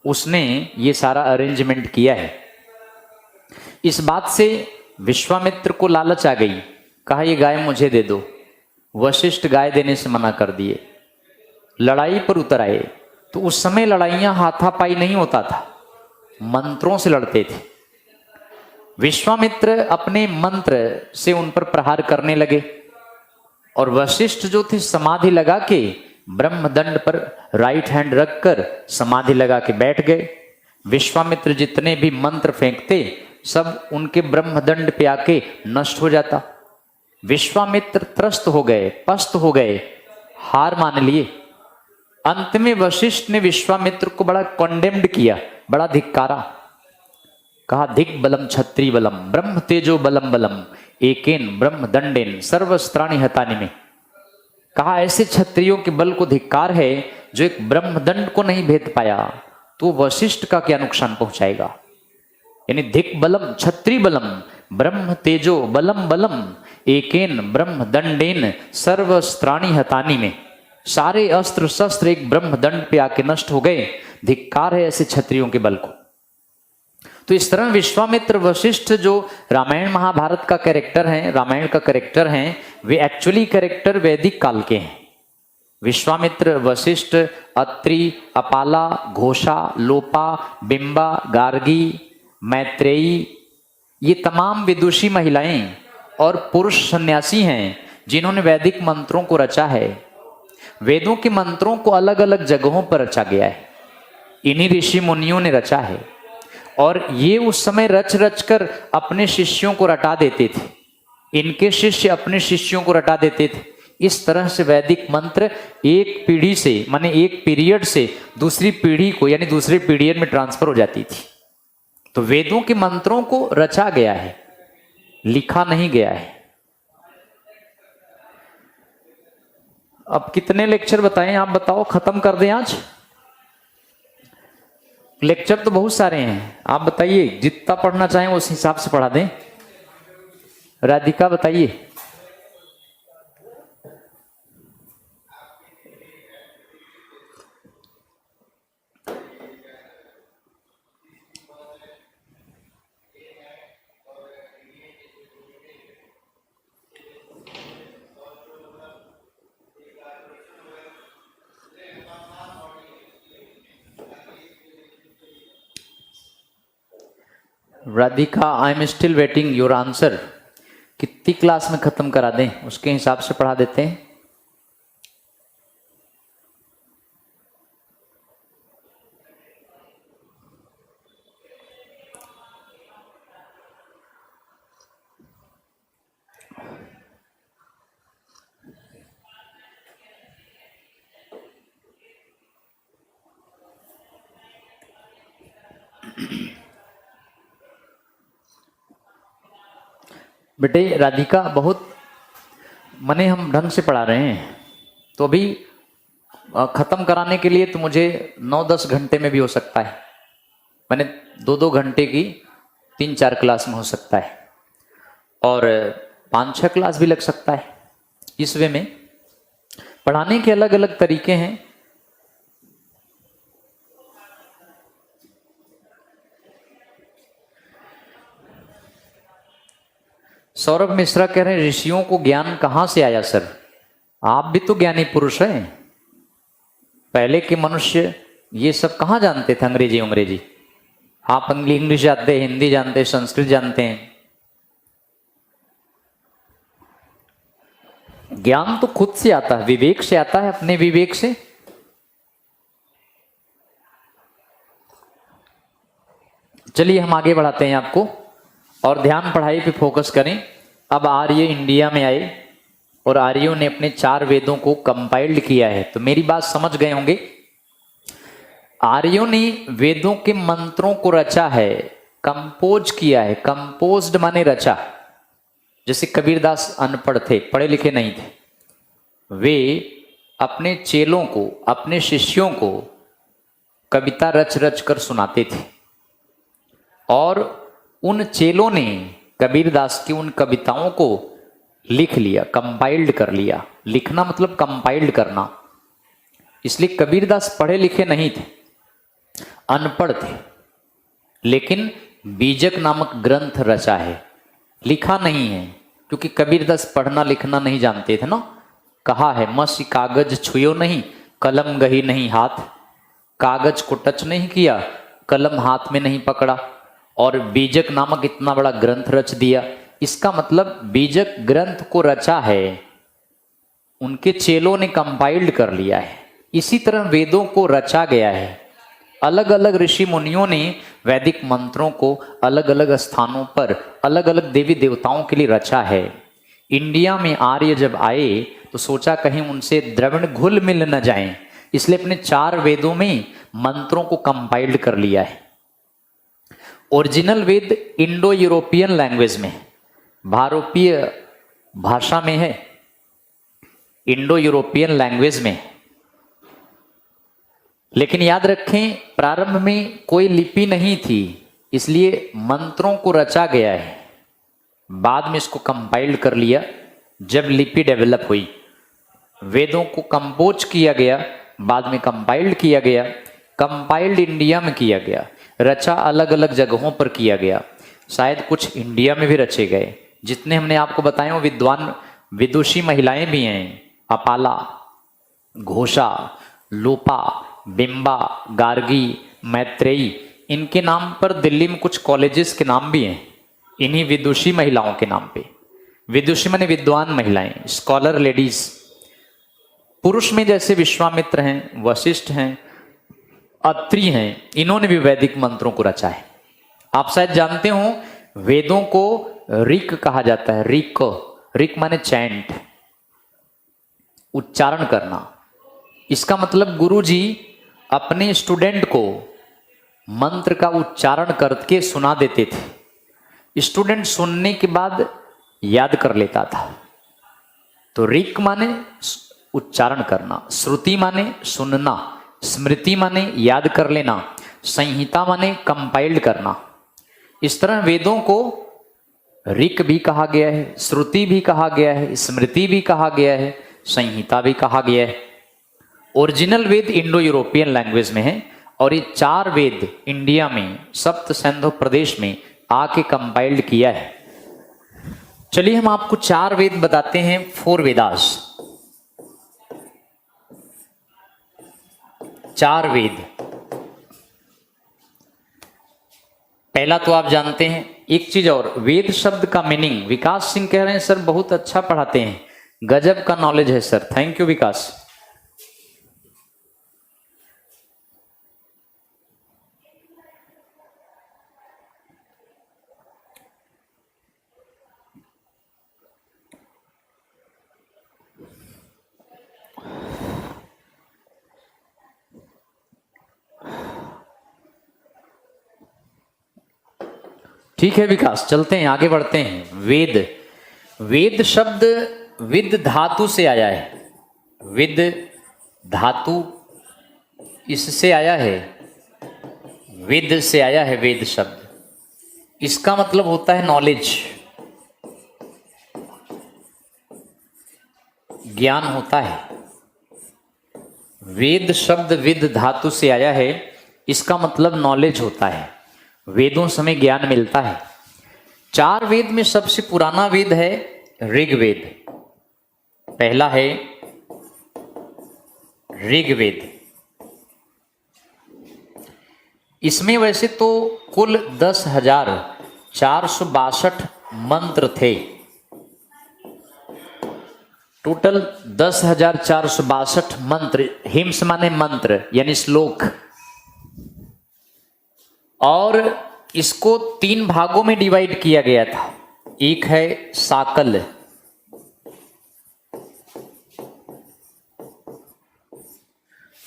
उसने ये सारा अरेंजमेंट किया है। इस बात से विश्वामित्र को लालच आ गई, कहा ये गाय मुझे दे दो। वशिष्ठ गाय देने से मना कर दिए। लड़ाई पर उतर आए। तो उस समय लड़ाइयां हाथापाई नहीं होता था, मंत्रों से लड़ते थे। विश्वामित्र अपने मंत्र से उन पर प्रहार करने लगे और वशिष्ठ जो थे समाधि लगा के ब्रह्मदंड पर राइट हैंड रखकर समाधि लगा के बैठ गए। विश्वामित्र जितने भी मंत्र फेंकते सब उनके ब्रह्मदंड पे आके नष्ट हो जाता। विश्वामित्र त्रस्त हो गए, पस्त हो गए, हार मान लिए। अंत में वशिष्ठ ने विश्वामित्र को बड़ा कंडेम्ड किया, बड़ा धिक्कारा। कहा धिक बलम क्षत्रिय बलम ब्रह्म तेजो बलम बलम एकेन ब्रह्म दंडेन सर्वस्त्राणि हतानि में। कहा ऐसे क्षत्रियों के बल को धिक्कार है जो एक ब्रह्मदंड को नहीं भेद पाया, तो वशिष्ठ का क्या नुकसान पहुंचाएगा। यानी धिक बलम क्षत्रिय बलम ब्रह्म तेजो बलम बलम एकेन ब्रह्म दंडेन सर्वस्त्राणि हतानि में। सारे अस्त्र शस्त्र एक ब्रह्मदंड पे आके नष्ट हो गए। धिक्कार है ऐसे क्षत्रियों के बल को। तो इस तरह विश्वामित्र वशिष्ठ जो रामायण महाभारत का कैरेक्टर है, रामायण का कैरेक्टर है, वे एक्चुअली कैरेक्टर वैदिक काल के हैं। विश्वामित्र, वशिष्ठ, अत्रि, अपाला, घोषा, लोपा, बिंबा, गार्गी, मैत्रेयी, ये तमाम विदुषी महिलाएं और पुरुष सन्यासी हैं जिन्होंने वैदिक मंत्रों को रचा है। वेदों के मंत्रों को अलग अलग जगहों पर रचा गया है, इन्हीं ऋषि मुनियों ने रचा है। और ये उस समय रच रच कर अपने शिष्यों को रटा देते थे, इनके शिष्य अपने शिष्यों को रटा देते थे। इस तरह से वैदिक मंत्र एक पीढ़ी से, माने एक पीरियड से दूसरी पीढ़ी को, यानी दूसरे पीरियड में ट्रांसफर हो जाती थी। तो वेदों के मंत्रों को रचा गया है, लिखा नहीं गया है। अब कितने लेक्चर बताएं, आप बताओ, खत्म कर दें आज? लेक्चर तो बहुत सारे हैं, आप बताइए, जितना पढ़ना चाहें उस हिसाब से पढ़ा दें। राधिका बताइए। Radhika, I am still waiting your answer. कितनी क्लास में खत्म करा दें, उसके हिसाब से पढ़ा देते हैं। बेटे राधिका, बहुत मने हम ढंग से पढ़ा रहे हैं, तो अभी खत्म कराने के लिए तो मुझे 9-10 घंटे में भी हो सकता है, मैंने 2-2 घंटे की 3-4 क्लास में हो सकता है, और 5-6 क्लास भी लग सकता है। इस वे में पढ़ाने के अलग अलग तरीके हैं। सौरभ मिश्रा कह रहे हैं ऋषियों को ज्ञान कहां से आया सर? आप भी तो ज्ञानी पुरुष हैं। पहले के मनुष्य ये सब कहां जानते थे? अंग्रेजी। आप इंग्लिश जानते हैं, हिंदी जानते हैं, संस्कृत जानते हैं। ज्ञान तो खुद से आता है, विवेक से आता है, अपने विवेक से। चलिए हम आगे बढ़ाते हैं आपको, और ध्यान पढ़ाई पे फोकस करें। अब आर्य इंडिया में आए और आर्यों ने अपने 4 वेदों को कंपाइल्ड किया है। तो मेरी बात समझ गए होंगे। आर्यों ने वेदों के मंत्रों को रचा है, कंपोज किया है। कंपोज्ड माने रचा। जैसे कबीरदास अनपढ़ थे, पढ़े लिखे नहीं थे, वे अपने चेलों को, अपने शिष्यों को कविता रच रच कर सुनाते थे, और उन चेलों ने कबीरदास की उन कविताओं को लिख लिया, कंपाइल्ड कर लिया। लिखना मतलब कंपाइल्ड करना। इसलिए कबीरदास पढ़े लिखे नहीं थे, अनपढ़ थे, लेकिन बीजक नामक ग्रंथ रचा है। लिखा नहीं है, क्योंकि कबीरदास पढ़ना लिखना नहीं जानते थे ना। कहा है मसी कागज छुयो नहीं, कलम गही नहीं हाथ। कागज को टच नहीं किया, कलम हाथ में नहीं पकड़ा, और बीजक नामक इतना बड़ा ग्रंथ रच दिया। इसका मतलब बीजक ग्रंथ को रचा है, उनके चेलों ने कंपाइल्ड कर लिया है। इसी तरह वेदों को रचा गया है। अलग अलग ऋषि मुनियों ने वैदिक मंत्रों को अलग अलग स्थानों पर अलग अलग देवी देवताओं के लिए रचा है। इंडिया में आर्य जब आए तो सोचा कहीं उनसे द्रविड़ घुल मिल न जाएं, इसलिए अपने 4 वेदों में मंत्रों को कंपाइल्ड कर लिया है। ओरिजिनल वेद इंडो यूरोपियन लैंग्वेज में, भारोपीय भाषा में है, इंडो यूरोपियन लैंग्वेज में। लेकिन याद रखें, प्रारंभ में कोई लिपि नहीं थी, इसलिए मंत्रों को रचा गया है। बाद में इसको कंपाइल्ड कर लिया जब लिपि डेवलप हुई। वेदों को कंपोज किया गया, बाद में कंपाइल्ड किया गया। कंपाइल्ड इंडिया में किया गया, रचा अलग अलग जगहों पर किया गया। शायद कुछ इंडिया में भी रचे गए। जितने हमने आपको बताए वो विद्वान विदुषी महिलाएं भी हैं। अपाला, घोषा, लोपा, बिंबा, गार्गी, मैत्रेयी, इनके नाम पर दिल्ली में कुछ कॉलेजेस के नाम भी हैं, इन्हीं विदुषी महिलाओं के नाम पे। विदुषी माने विद्वान महिलाएं, स्कॉलर लेडीज। पुरुष में जैसे विश्वामित्र हैं, वशिष्ठ हैं, अत्रि हैं, इन्होंने भी वैदिक मंत्रों को रचा है। आप शायद जानते हो वेदों को ऋक कहा जाता है। ऋक माने चैंट, उच्चारण करना। इसका मतलब गुरुजी अपने स्टूडेंट को मंत्र का उच्चारण करके सुना देते थे, स्टूडेंट सुनने के बाद याद कर लेता था। तो ऋक माने उच्चारण करना, श्रुति माने सुनना, स्मृति माने याद कर लेना, संहिता माने कंपाइल्ड करना। इस तरह वेदों को ऋक भी कहा गया है, श्रुति भी कहा गया है, स्मृति भी कहा गया है, संहिता भी कहा गया है। ओरिजिनल वेद इंडो यूरोपियन लैंग्वेज में है, और ये 4 वेद इंडिया में सप्त सिंधु प्रदेश में आके कंपाइल्ड किया है। चलिए हम आपको 4 वेद बताते हैं, 4 वेदास। 4 वेद। पहला तो आप जानते हैं। एक चीज और, वेद शब्द का मीनिंग, विकास सिंह कह रहे हैं सर बहुत अच्छा पढ़ाते हैं, गजब का नॉलेज है सर। थैंक यू विकास। ठीक है विकास, चलते हैं आगे बढ़ते हैं। वेद, वेद शब्द विद धातु से आया है। विद धातु इससे आया है, वेद से आया है वेद शब्द। इसका मतलब होता है नॉलेज। ज्ञान होता है। वेद शब्द विद धातु से आया है, इसका मतलब नॉलेज होता है। वेदों से हमें ज्ञान मिलता है। 4 वेद में सबसे पुराना वेद है ऋग्वेद। पहला है ऋग्वेद। इसमें वैसे तो कुल 10,462 मंत्र थे। टोटल 10,462 मंत्र। हिम्स माने मंत्र यानी श्लोक। और इसको 3 भागों में डिवाइड किया गया था। एक है साकल,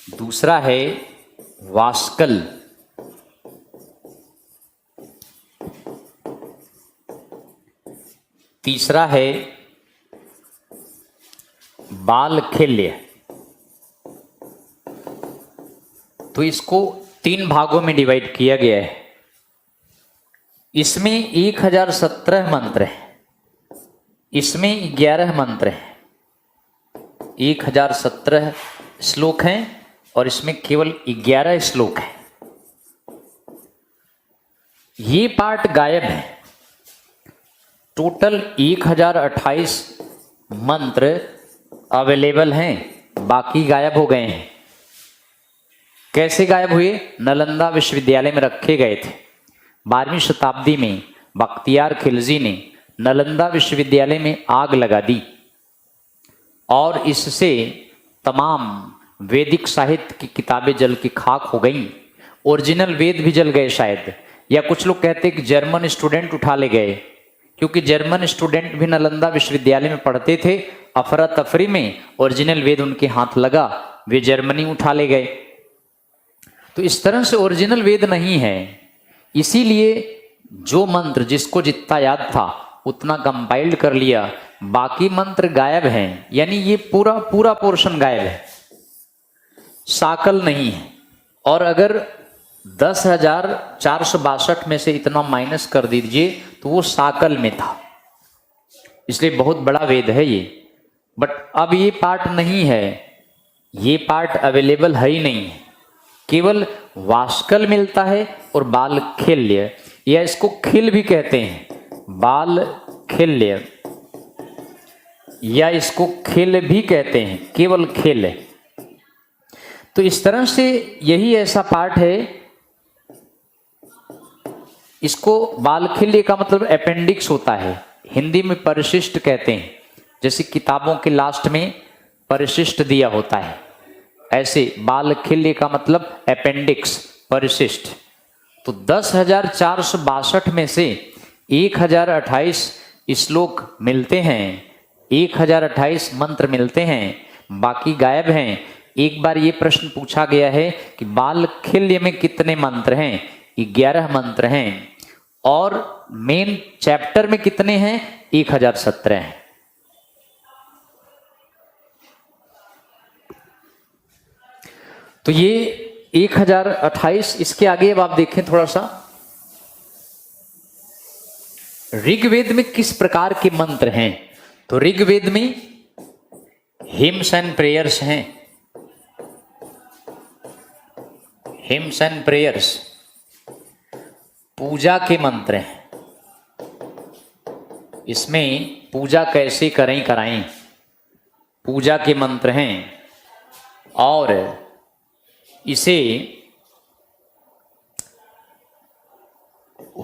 दूसरा है वास्कल, तीसरा है बालखिल्य। तो इसको 3 भागों में डिवाइड किया गया है। इसमें 1017 मंत्र है, इसमें 11 मंत्र है। 1017 श्लोक हैं और इसमें केवल 11 श्लोक हैं। ये पार्ट गायब है। टोटल 1028 मंत्र अवेलेबल हैं, बाकी गायब हो गए हैं। कैसे गायब हुए? नालंदा विश्वविद्यालय में रखे गए थे। 12वीं शताब्दी में बख्तियार खिलजी ने नालंदा विश्वविद्यालय में आग लगा दी और इससे तमाम वैदिक साहित्य की किताबें जल की खाक हो गईं। ओरिजिनल वेद भी जल गए शायद, या कुछ लोग कहते हैं कि जर्मन स्टूडेंट उठा ले गए, क्योंकि जर्मन स्टूडेंट भी नालंदा विश्वविद्यालय में पढ़ते थे। अफरा तफरी में ओरिजिनल वेद उनके हाथ लगा, वे जर्मनी उठा ले गए। तो इस तरह से ओरिजिनल वेद नहीं है। इसीलिए जो मंत्र जिसको जितना याद था उतना कंपाइल्ड कर लिया, बाकी मंत्र गायब हैं। यानी ये पूरा पोर्शन गायब है, साकल नहीं है। और अगर 10,462 में से इतना माइनस कर दीजिए तो वो साकल में था, इसलिए बहुत बड़ा वेद है ये। बट अब ये पार्ट नहीं है, ये पार्ट अवेलेबल है ही नहीं है। केवल वास्कल मिलता है और बालखिल्य, या इसको खिल भी कहते हैं, बालखिल्य, या इसको खिल भी कहते हैं, केवल खिल। तो इस तरह से यही ऐसा पार्ट है। इसको बालखिल्य का मतलब अपेंडिक्स होता है, हिंदी में परिशिष्ट कहते हैं। जैसे किताबों के लास्ट में परिशिष्ट दिया होता है, ऐसे बालखिल्य का मतलब अपेंडिक्स, परिशिष्ट। तो 10,462 में से 1028 श्लोक मिलते हैं, 1028 मंत्र मिलते हैं, बाकी गायब हैं। एक बार ये प्रश्न पूछा गया है कि बालखिल्य में कितने मंत्र हैं? 11 मंत्र हैं। और मेन चैप्टर में कितने हैं? 1017 हैं। तो ये 1028। इसके आगे अब आप देखें थोड़ा सा, ऋग्वेद में किस प्रकार के मंत्र हैं। तो ऋग्वेद में हिम्स एंड प्रेयर्स हैं, हिम्स एंड प्रेयर्स पूजा के मंत्र हैं। इसमें पूजा कैसे कराएं, पूजा के मंत्र हैं। और इसे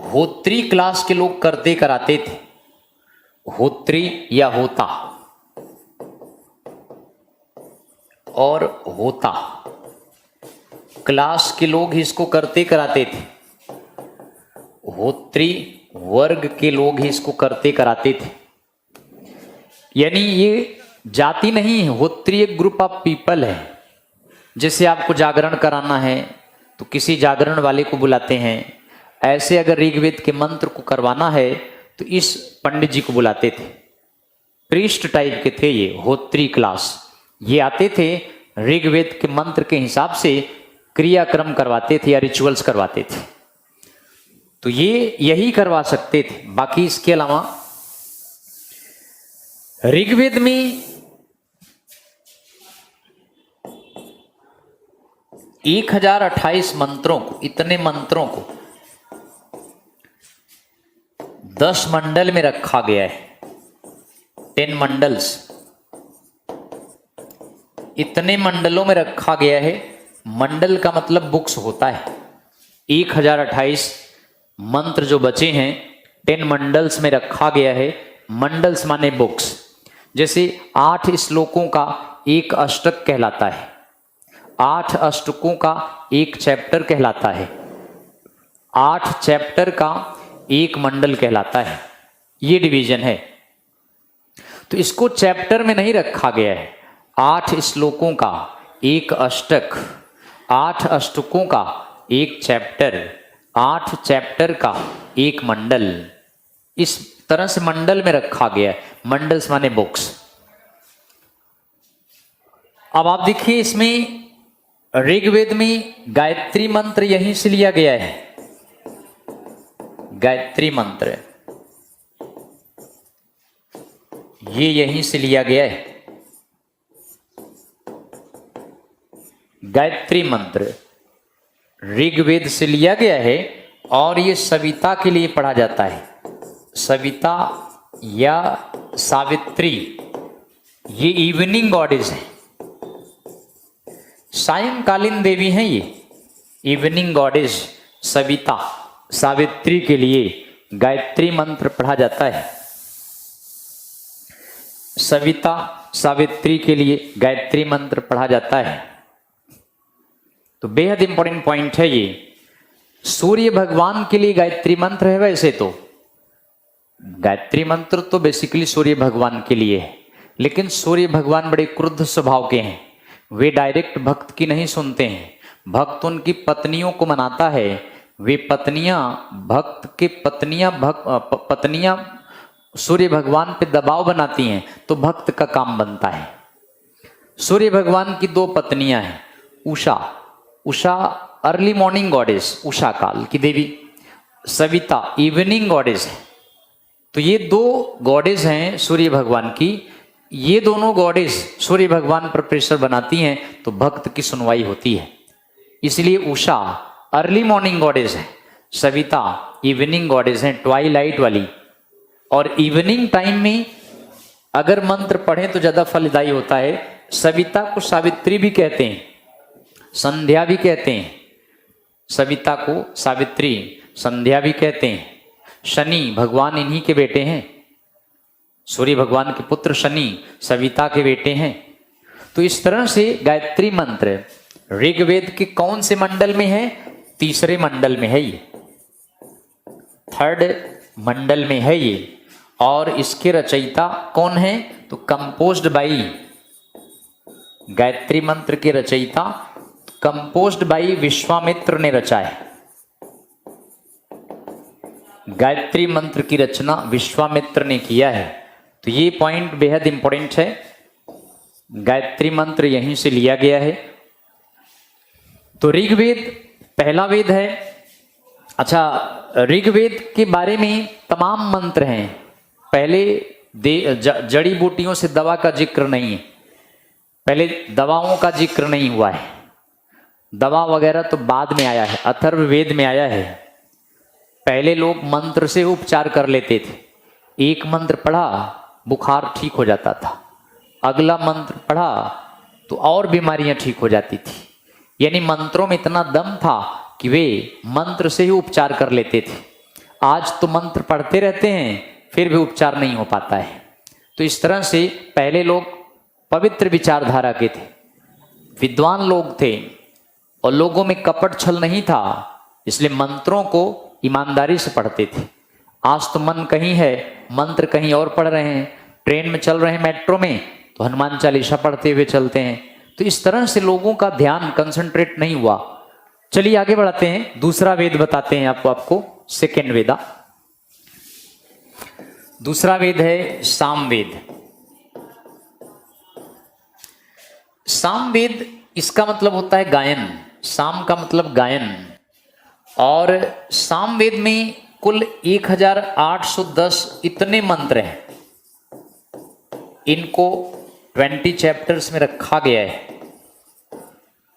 होत्री क्लास के लोग करते कराते थे, होत्री या होता और होता क्लास के लोग इसको करते कराते थे। होत्री वर्ग के लोग ही इसको करते कराते थे। यानी ये जाति नहीं है, होत्री एक ग्रुप ऑफ पीपल है। जैसे आपको जागरण कराना है तो किसी जागरण वाले को बुलाते हैं, ऐसे अगर ऋग्वेद के मंत्र को करवाना है तो इस पंडित जी को बुलाते थे। प्रीस्ट टाइप के थे ये, होत्री क्लास। ये आते थे ऋग्वेद के मंत्र के हिसाब से क्रियाक्रम करवाते थे या रिचुअल्स करवाते थे। तो ये यही करवा सकते थे। बाकी इसके अलावा ऋग्वेद में 1028 मंत्रों को, इतने मंत्रों को 10 मंडल में रखा गया है, 10 मंडल्स, इतने मंडलों में रखा गया है। मंडल का मतलब बुक्स होता है। 1028 मंत्र जो बचे हैं 10 मंडल्स में रखा गया है। मंडल्स माने बुक्स। जैसे 8 श्लोकों का एक अष्टक कहलाता है, 8 अष्टकों का एक चैप्टर कहलाता है, 8 चैप्टर का एक मंडल कहलाता है। ये डिवीजन है। तो इसको चैप्टर में नहीं रखा गया है। 8 श्लोकों का एक अष्टक, 8 अष्टकों का एक चैप्टर, 8 चैप्टर का एक मंडल, इस तरह से मंडल में रखा गया है। मंडल्स माने बुक्स। अब आप देखिए इसमें ऋग्वेद में गायत्री मंत्र यहीं से लिया गया है। गायत्री मंत्र ये यहीं से लिया गया है। गायत्री मंत्र ऋग्वेद से लिया गया है और ये सविता के लिए पढ़ा जाता है। सविता या सावित्री ये इवनिंग गॉडेस है, सायंकालीन देवी हैं। ये इवनिंग गॉडेस सविता सावित्री के लिए गायत्री मंत्र पढ़ा जाता है। सविता सावित्री के लिए गायत्री मंत्र पढ़ा जाता है। तो बेहद इंपॉर्टेंट पॉइंट है ये। सूर्य भगवान के लिए गायत्री मंत्र है। वैसे तो गायत्री मंत्र तो बेसिकली सूर्य भगवान के लिए है, लेकिन सूर्य भगवान बड़े क्रुद्ध स्वभाव के हैं। वे डायरेक्ट भक्त की नहीं सुनते हैं, भक्त उनकी पत्नियों को मनाता है। वे पत्नियां भक्त के पत्नियां सूर्य भगवान पे दबाव बनाती हैं तो भक्त का काम बनता है। सूर्य भगवान की 2 पत्नियां हैं, Usha early morning goddess, Usha काल की देवी, सविता इवनिंग गॉडेस है। तो ये 2 गॉडेस हैं सूर्य भगवान की। ये दोनों गॉडेस सूर्य भगवान पर प्रेशर बनाती हैं तो भक्त की सुनवाई होती है। इसलिए उषा अर्ली मॉर्निंग गॉडेस है, सविता इवनिंग गॉडेस है, ट्वाइलाइट वाली। और इवनिंग टाइम में अगर मंत्र पढ़ें तो ज्यादा फलदायी होता है। सविता को सावित्री भी कहते हैं, संध्या भी कहते हैं। सविता को सावित्री, संध्या भी कहते हैं। शनि भगवान इन्हीं के बेटे हैं, सूर्य भगवान के पुत्र शनि सविता के बेटे हैं। तो इस तरह से गायत्री मंत्र ऋग्वेद के कौन से मंडल में है? 3रे मंडल में है ये, 3rd मंडल में है ये। और इसके रचयिता कौन है? तो कंपोज्ड बाई, गायत्री मंत्र के रचयिता कंपोज्ड बाई विश्वामित्र ने रचा है। गायत्री मंत्र की रचना विश्वामित्र ने किया है। तो ये पॉइंट बेहद इंपॉर्टेंट है। गायत्री मंत्र यहीं से लिया गया है। तो ऋग्वेद पहला वेद है। अच्छा, ऋग्वेद के बारे में तमाम मंत्र हैं। पहले जड़ी बूटियों से दवा का जिक्र नहीं है, पहले दवाओं का जिक्र नहीं हुआ है। दवा वगैरह तो बाद में आया है, अथर्ववेद में आया है। पहले लोग मंत्र से उपचार कर लेते थे। एक मंत्र पढ़ा बुखार ठीक हो जाता था, अगला मंत्र पढ़ा तो और बीमारियां ठीक हो जाती थी। यानी मंत्रों में इतना दम था कि वे मंत्र से ही उपचार कर लेते थे। आज तो मंत्र पढ़ते रहते हैं फिर भी उपचार नहीं हो पाता है। तो इस तरह से पहले लोग पवित्र विचारधारा के थे, विद्वान लोग थे और लोगों में कपट छल नहीं था, इसलिए मंत्रों को ईमानदारी से पढ़ते थे। आज तो मन कहीं है, मंत्र कहीं और पढ़ रहे हैं। ट्रेन में चल रहे हैं, मेट्रो में, तो हनुमान चालीसा पढ़ते हुए चलते हैं। तो इस तरह से लोगों का ध्यान कंसंट्रेट नहीं हुआ। चलिए आगे बढ़ाते हैं, दूसरा वेद बताते हैं आपको सेकेंड वेदा। दूसरा वेद है सामवेद। सामवेद इसका मतलब होता है गायन। साम का मतलब गायन। और सामवेद में कुल 1810 इतने मंत्र हैं। इनको 20 चैप्टर्स में रखा गया है।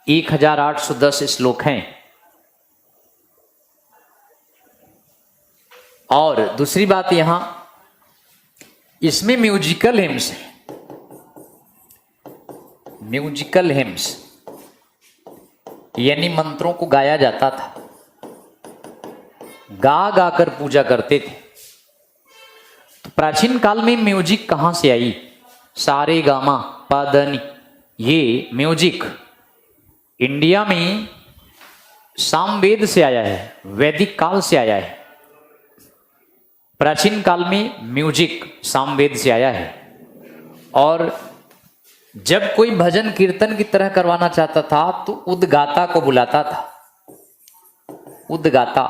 1810 श्लोक हैं। और दूसरी बात यहां, इसमें म्यूजिकल हिम्स है। म्यूजिकल हिम्स यानी मंत्रों को गाया जाता था, गा गा कर पूजा करते थे। तो प्राचीन काल में म्यूजिक कहां से आई? सारे गामा पादनी, ये म्यूजिक इंडिया में सामवेद से आया है, वैदिक काल से आया है। प्राचीन काल में म्यूजिक सामवेद से आया है। और जब कोई भजन कीर्तन की तरह करवाना चाहता था तो उद्गाता को बुलाता था। उद्गाता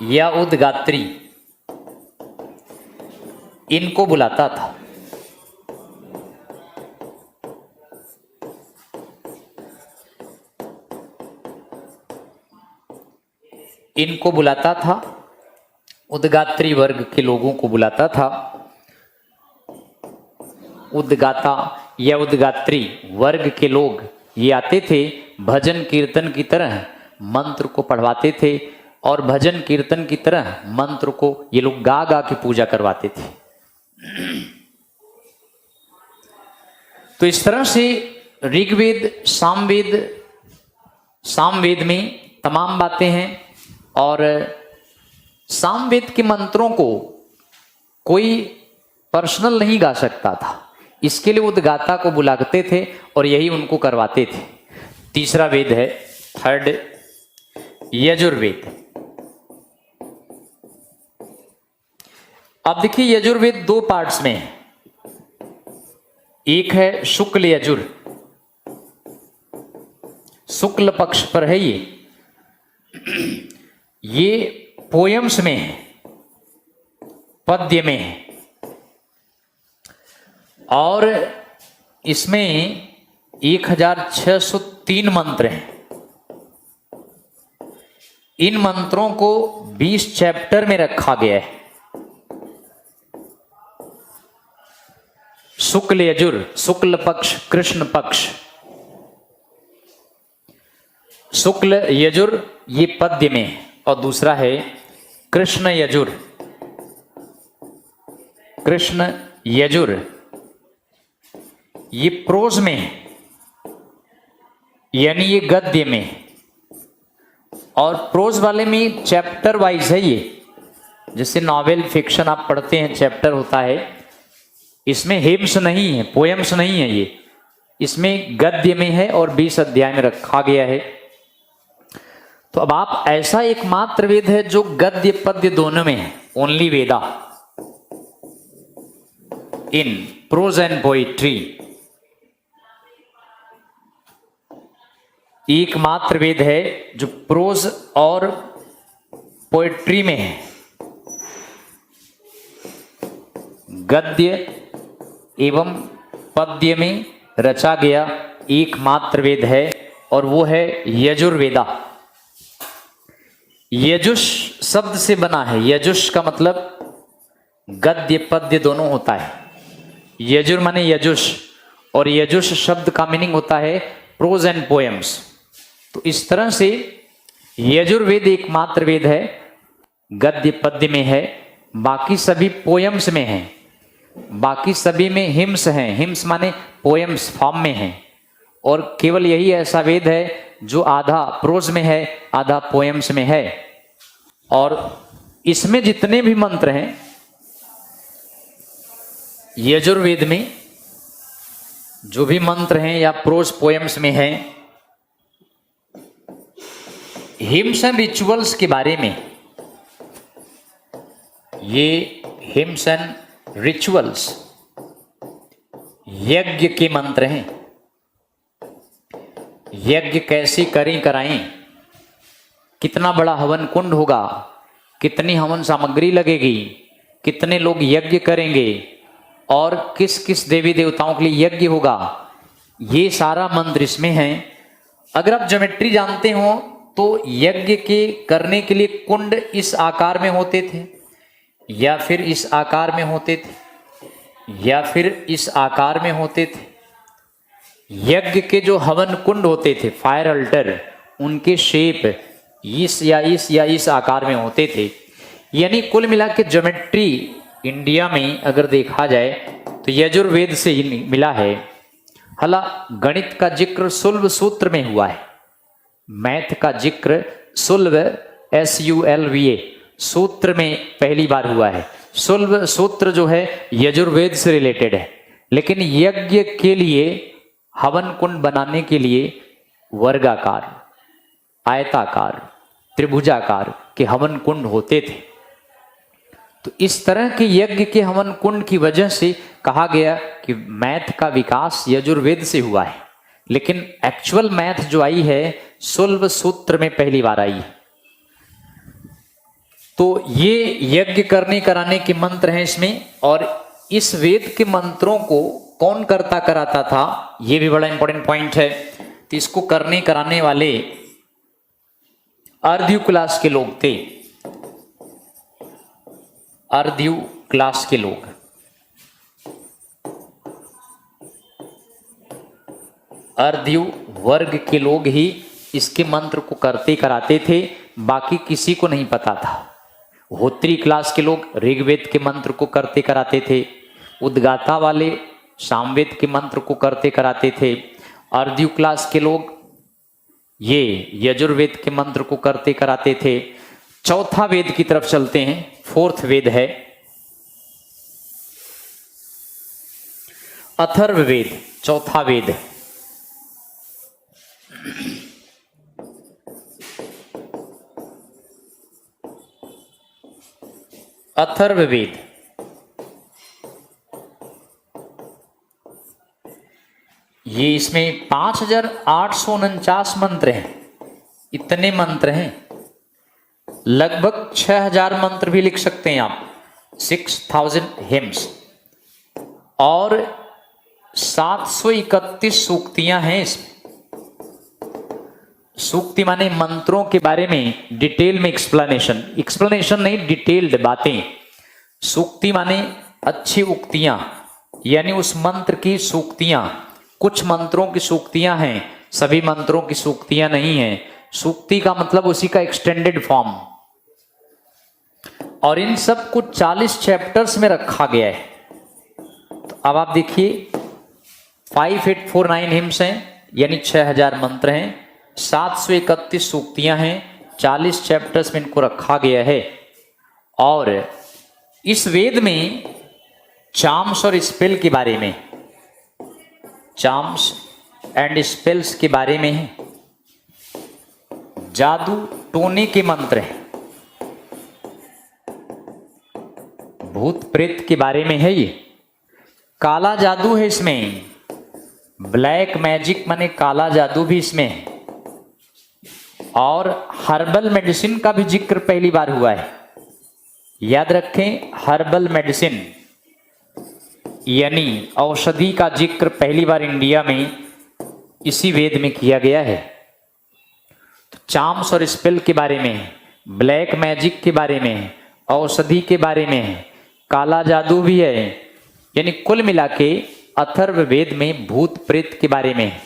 या उद्गात्री, इनको बुलाता था। इनको बुलाता था, उद्गात्री वर्ग के लोगों को बुलाता था। उद्गाता या उद्गात्री वर्ग के लोग ये आते थे, भजन कीर्तन की तरह मंत्र को पढ़वाते थे और भजन कीर्तन की तरह मंत्र को ये लोग गा गा के पूजा करवाते थे। तो इस तरह से ऋग्वेद, सामवेद में तमाम बातें हैं। और सामवेद के मंत्रों को कोई पर्सनल नहीं गा सकता था, इसके लिए उद्गाता को बुलाते थे और यही उनको करवाते थे। तीसरा वेद है, थर्ड, यजुर्वेद। अब देखिए यजुर्वेद दो पार्ट्स में है। एक है शुक्ल यजुर, शुक्ल पक्ष पर है ये पोयम्स में है, पद्य में है। और इसमें 1603 मंत्र हैं। इन मंत्रों को 20 चैप्टर में रखा गया है। शुक्ल यजुर, शुक्ल पक्ष, कृष्ण पक्ष। शुक्ल यजुर ये पद्य में है और दूसरा है कृष्ण यजुर। कृष्ण यजुर ये प्रोज में है, यानी ये गद्य में है। और प्रोज वाले में चैप्टर वाइज है ये, जैसे नॉवेल फिक्शन आप पढ़ते हैं चैप्टर होता है। इसमें हिम्स नहीं है, पोएम्स नहीं है ये, इसमें गद्य में है और 20 अध्याय में रखा गया है। तो अब आप ऐसा एकमात्र वेद है जो गद्य पद्य दोनों में है, only Veda in prose and poetry. एकमात्र वेद है जो प्रोज और पोएट्री में है, गद्य एवं पद्य में रचा गया एकमात्र वेद है, और वो है यजुर्वेदा। यजुष शब्द से बना है। यजुष का मतलब गद्य पद्य दोनों होता है। यजुर माने यजुष, और यजुष शब्द का मीनिंग होता है प्रोज एंड पोएम्स। तो इस तरह से यजुर्वेद एकमात्र वेद है, गद्य पद्य में है, बाकी सभी पोएम्स में हैं, बाकी सभी में हिम्स हैं। हिम्स माने पोएम्स फॉर्म में हैं, और केवल यही ऐसा वेद है जो आधा प्रोज में है, आधा पोएम्स में है। और इसमें जितने भी मंत्र हैं यजुर्वेद में, जो भी मंत्र हैं या प्रोज पोएम्स में हैं, हिम्स एंड रिचुअल्स के बारे में, ये हिम्स एंड रिचुअल्स यज्ञ के मंत्र हैं। यज्ञ कैसे करें कराएं, कितना बड़ा हवन कुंड होगा, कितनी हवन सामग्री लगेगी, कितने लोग यज्ञ करेंगे, और किस किस देवी देवताओं के लिए यज्ञ होगा, ये सारा मंत्र इसमें है। अगर आप ज्योमेट्री जानते हो तो यज्ञ के करने के लिए कुंड इस आकार में होते थे, या फिर इस आकार में होते थे, या फिर इस आकार में होते थे, यज्ञ के जो हवन कुंड होते थे, फायर अल्टर, उनके शेप इस आकार में होते थे। यानी कुल मिला के ज्योमेट्री इंडिया में अगर देखा जाए तो यजुर्वेद से ही मिला है। हला गणित का जिक्र सुल्भ सूत्र में हुआ है, मैथ का जिक्र सुल्भ SULVA सूत्र में पहली बार हुआ है। सुल्भ सूत्र जो है यजुर्वेद से रिलेटेड है, लेकिन यज्ञ के लिए हवन कुंड बनाने के लिए वर्गाकार, आयताकार, त्रिभुजाकार के हवन कुंड होते थे। तो इस तरह के यज्ञ के हवन कुंड की वजह से कहा गया कि मैथ का विकास यजुर्वेद से हुआ है, लेकिन एक्चुअल मैथ जो आई है सुल्भ सूत्र में पहली बार आई है। तो ये यज्ञ करने कराने के मंत्र हैं इसमें, और इस वेद के मंत्रों को कौन करता कराता था, ये भी बड़ा इंपॉर्टेंट पॉइंट है। तो इसको करने कराने वाले अर्ध्यु क्लास के लोग थे, अर्ध्यु क्लास के लोग। अर्ध्यु वर्ग के लोग ही इसके मंत्र को करते कराते थे, बाकी किसी को नहीं पता था। होत्री क्लास के लोग ऋग्वेद के मंत्र को करते कराते थे, उद्गाता वाले सामवेद के मंत्र को करते कराते थे, अर्ध्यु क्लास के लोग ये यजुर्वेद के मंत्र को करते कराते थे। चौथा वेद की तरफ चलते हैं, फोर्थ वेद है अथर्ववेद, चौथा वेद है। अथर्ववेद ये इसमें 5849 मंत्र हैं, इतने मंत्र हैं। लगभग 6000 मंत्र भी लिख सकते हैं आप, 6000 हिम्स, और 731 सूक्तियां हैं इसमें। सूक्ति माने मंत्रों के बारे में डिटेल में एक्सप्लेनेशन नहीं, डिटेल्ड बातें। सूक्ति माने अच्छी उक्तियां, यानी उस मंत्र की सूक्तियां। कुछ मंत्रों की सूक्तियां हैं, सभी मंत्रों की सूक्तियां नहीं हैं। सूक्ति का मतलब उसी का एक्सटेंडेड फॉर्म, और इन सब को 40 चैप्टर्स में रखा गया है। तो अब आप देखिए 5849 हिम्स हैं, यानी 6000 मंत्र हैं, 731 सूक्तियां हैं, 40 चैप्टर्स में इनको रखा गया है। और इस वेद में चार्म्स और स्पेल के बारे में, चार्म्स एंड स्पेल्स के बारे में है, जादू टोने के मंत्र हैं, भूत प्रेत के बारे में है, ये काला जादू है इसमें, ब्लैक मैजिक माने काला जादू भी इसमें है, और हर्बल मेडिसिन का भी जिक्र पहली बार हुआ है। याद रखें, हर्बल मेडिसिन यानी औषधि का जिक्र पहली बार इंडिया में इसी वेद में किया गया है। तो चार्म्स और स्पेल के बारे में है, ब्लैक मैजिक के बारे में है, औषधि के बारे में है, काला जादू भी है। यानी कुल मिला के अथर्ववेद में भूत प्रेत के बारे में है।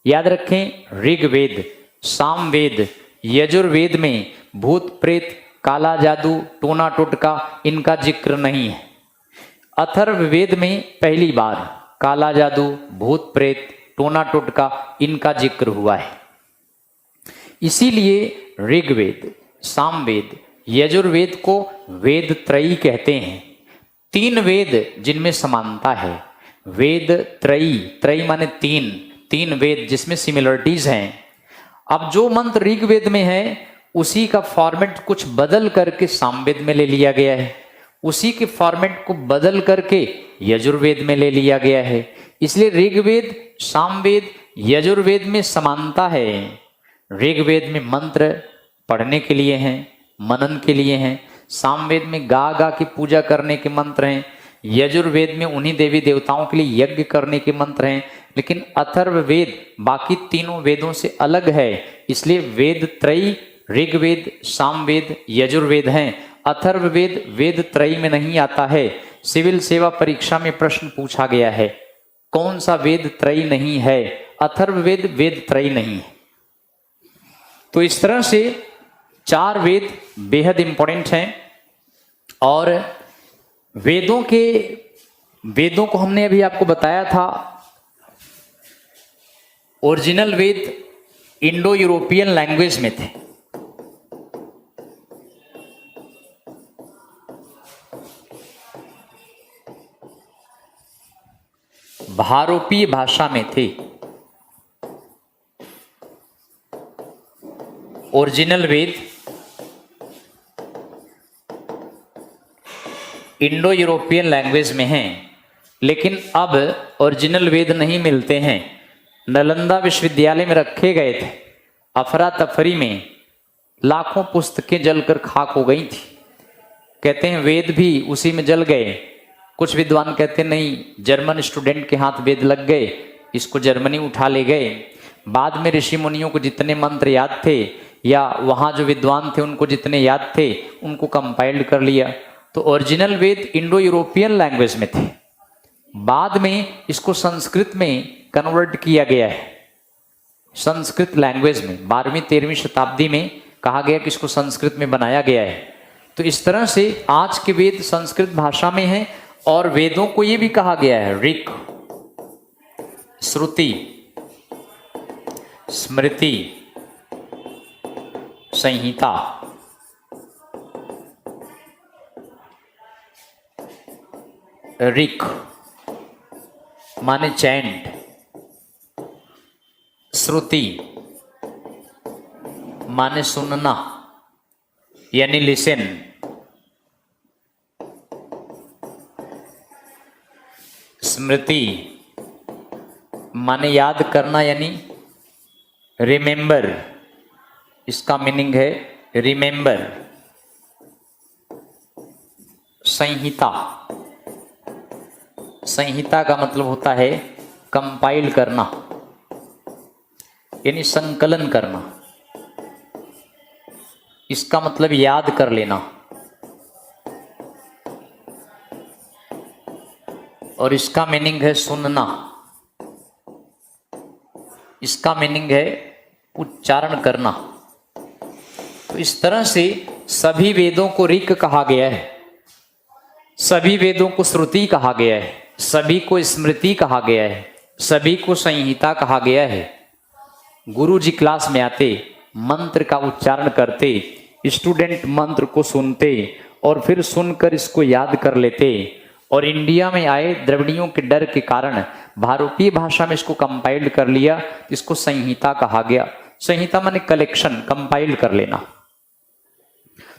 याद रखें, ऋग्वेद, सामवेद, यजुर्वेद में भूत प्रेत, काला जादू, टोना टोटका इनका जिक्र नहीं है। अथर्ववेद में पहली बार काला जादू, भूत प्रेत, टोना टोटका इनका जिक्र हुआ है। इसीलिए ऋग्वेद, सामवेद, यजुर्वेद को वेद त्रयी कहते हैं। 3 वेद जिनमें समानता है, वेद त्रयी, त्रयी माने 3 वेद जिसमें सिमिलरिटीज हैं। अब जो मंत्र ऋग्वेद में है उसी का फॉर्मेट कुछ बदल करके सामवेद में ले लिया गया है, उसी के फॉर्मेट को बदल करके यजुर्वेद में ले लिया गया है। इसलिए ऋग्वेद, सामवेद, यजुर्वेद में समानता है। ऋग्वेद में मंत्र पढ़ने के लिए हैं, मनन के लिए हैं, सामवेद में गा गा की पूजा करने के मंत्र हैं, यजुर्वेद में उन्हीं देवी देवताओं के लिए यज्ञ करने के मंत्र हैं। लेकिन अथर्ववेद बाकी तीनों वेदों से अलग है, इसलिए वेद त्रयी ऋग्वेद, सामवेद, यजुर्वेद हैं। अथर्ववेद वेद त्रयी में नहीं आता है। सिविल सेवा परीक्षा में प्रश्न पूछा गया है, कौन सा वेद त्रयी नहीं है? अथर्ववेद वेद त्रयी नहीं है। तो इस तरह से 4 वेद बेहद इंपॉर्टेंट हैं। और वेदों को हमने अभी आपको बताया था, ओरिजिनल वेद इंडो यूरोपियन लैंग्वेज में थे। भारोपीय भाषा में थे। ओरिजिनल वेद इंडो यूरोपियन लैंग्वेज में हैं, लेकिन अब ओरिजिनल वेद नहीं मिलते हैं। नालंदा विश्वविद्यालय में रखे गए थे। अफरा तफरी में लाखों पुस्तकें जलकर खाक हो गई थी। कहते हैं वेद भी उसी में जल गए। कुछ विद्वान कहते नहीं, जर्मन स्टूडेंट के हाथ वेद लग गए, इसको जर्मनी उठा ले गए। बाद में ऋषि मुनियों को जितने मंत्र याद थे या वहाँ जो विद्वान थे उनको जितने याद थे उनको कंपाइल्ड कर लिया। तो ओरिजिनल वेद इंडो यूरोपियन लैंग्वेज में थे। बाद में इसको संस्कृत में कन्वर्ट किया गया है, संस्कृत लैंग्वेज में 12वीं 13वीं शताब्दी में कहा गया कि इसको संस्कृत में बनाया गया है। तो इस तरह से आज के वेद संस्कृत भाषा में हैं। और वेदों को ये भी कहा गया है ऋक्, श्रुति, स्मृति, संहिता। ऋक् माने चैंट, श्रुति माने सुनना यानी लिसन, स्मृति माने याद करना यानी रिमेंबर, इसका मीनिंग है रिमेंबर। संहिता, संहिता का मतलब होता है कंपाइल करना यानी संकलन करना, इसका मतलब याद कर लेना। और इसका मीनिंग है सुनना, इसका मीनिंग है उच्चारण करना। तो इस तरह से सभी वेदों को ऋक् कहा गया है, सभी वेदों को श्रुति कहा गया है, सभी को स्मृति कहा गया है, सभी को संहिता कहा गया है। गुरु जी क्लास में आते, मंत्र का उच्चारण करते, स्टूडेंट मंत्र को सुनते और फिर सुनकर इसको याद कर लेते। और इंडिया में आए द्रविड़ियों के डर के कारण भारतीय भाषा में इसको कंपाइल्ड कर लिया, इसको संहिता कहा गया। संहिता माने कलेक्शन, कंपाइल कर लेना।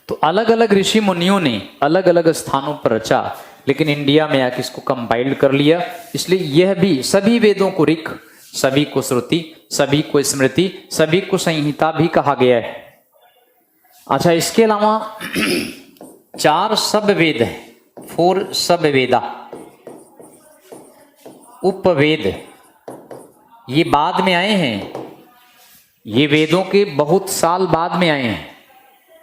तो अलग अलग ऋषि मुनियों ने अलग अलग स्थानों पर रचा, लेकिन इंडिया में आके इसको कंपाइल कर लिया। इसलिए यह भी सभी वेदों को ऋक्, सभी को श्रुति, सभी को स्मृति, सभी को संहिता भी कहा गया है। अच्छा, इसके अलावा 4 सब वेद है, 4 सब वेदा। उपवेद ये बाद में आए हैं, ये वेदों के बहुत साल बाद में आए हैं,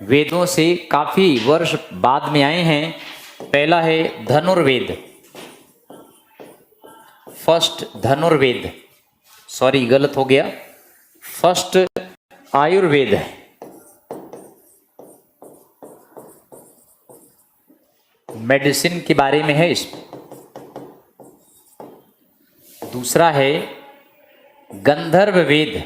वेदों से काफी वर्ष बाद में आए हैं। पहला है धनुर्वेद, फर्स्ट धनुर्वेद, सॉरी गलत हो गया, फर्स्ट आयुर्वेद है, मेडिसिन के बारे में है इसमें। दूसरा है गंधर्व वेद,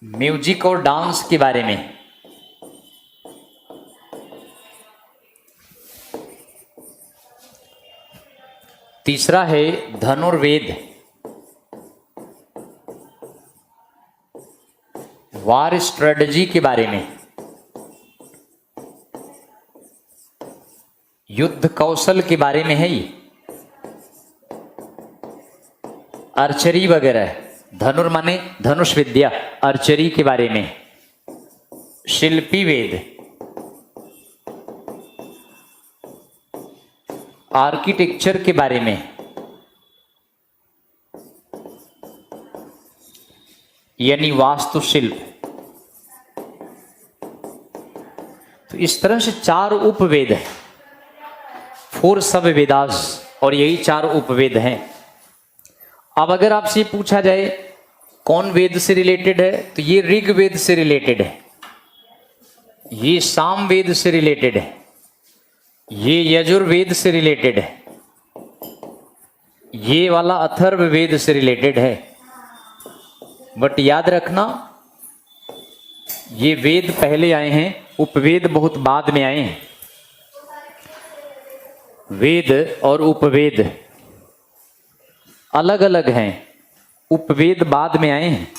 म्यूजिक और डांस के बारे में। तीसरा है धनुर्वेद, वार स्ट्रेटजी के बारे में, युद्ध कौशल के बारे में है ये, आर्चरी वगैरह। धनुर माने धनुष विद्या, आर्चरी के बारे में। शिल्पी वेद, आर्किटेक्चर के बारे में, यानी वास्तुशिल्प। तो तो इस तरह से 4 उपवेद हैं, 4 सब वेदास, और यही 4 उपवेद हैं। अब अगर आपसे पूछा जाए कौन वेद से रिलेटेड है, तो ये ऋग्वेद से रिलेटेड है, ये सामवेद से रिलेटेड है, ये यजुर्वेद से रिलेटेड है, ये वाला अथर्ववेद से रिलेटेड है। बट याद रखना, ये वेद पहले आए हैं, उपवेद बहुत बाद में आए हैं। वेद और उपवेद अलग अलग हैं, उपवेद बाद में आए हैं।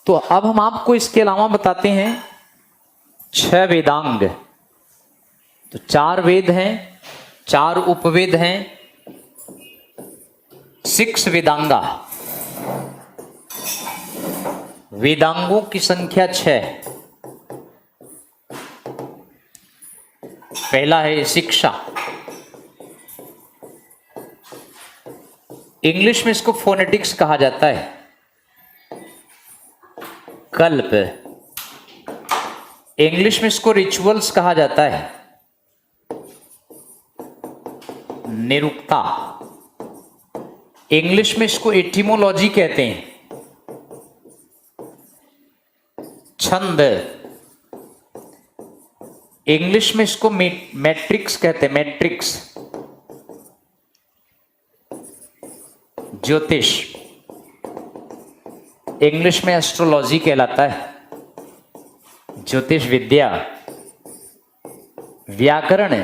तो अब हम आपको इसके अलावा बताते हैं 6 वेदांग। तो 4 वेद हैं, 4 उपवेद हैं, 6 वेदांगा। वेदांगों की संख्या 6। पहला है शिक्षा। इंग्लिश में इसको फोनेटिक्स कहा जाता है। कल्प, इंग्लिश में इसको रिचुअल्स कहा जाता है। निरुक्ता, इंग्लिश में इसको एटिमोलॉजी कहते हैं। छंद, इंग्लिश में इसको मैट्रिक्स कहते हैं, मैट्रिक्स। ज्योतिष, इंग्लिश में एस्ट्रोलॉजी कहलाता है, ज्योतिष विद्या। व्याकरण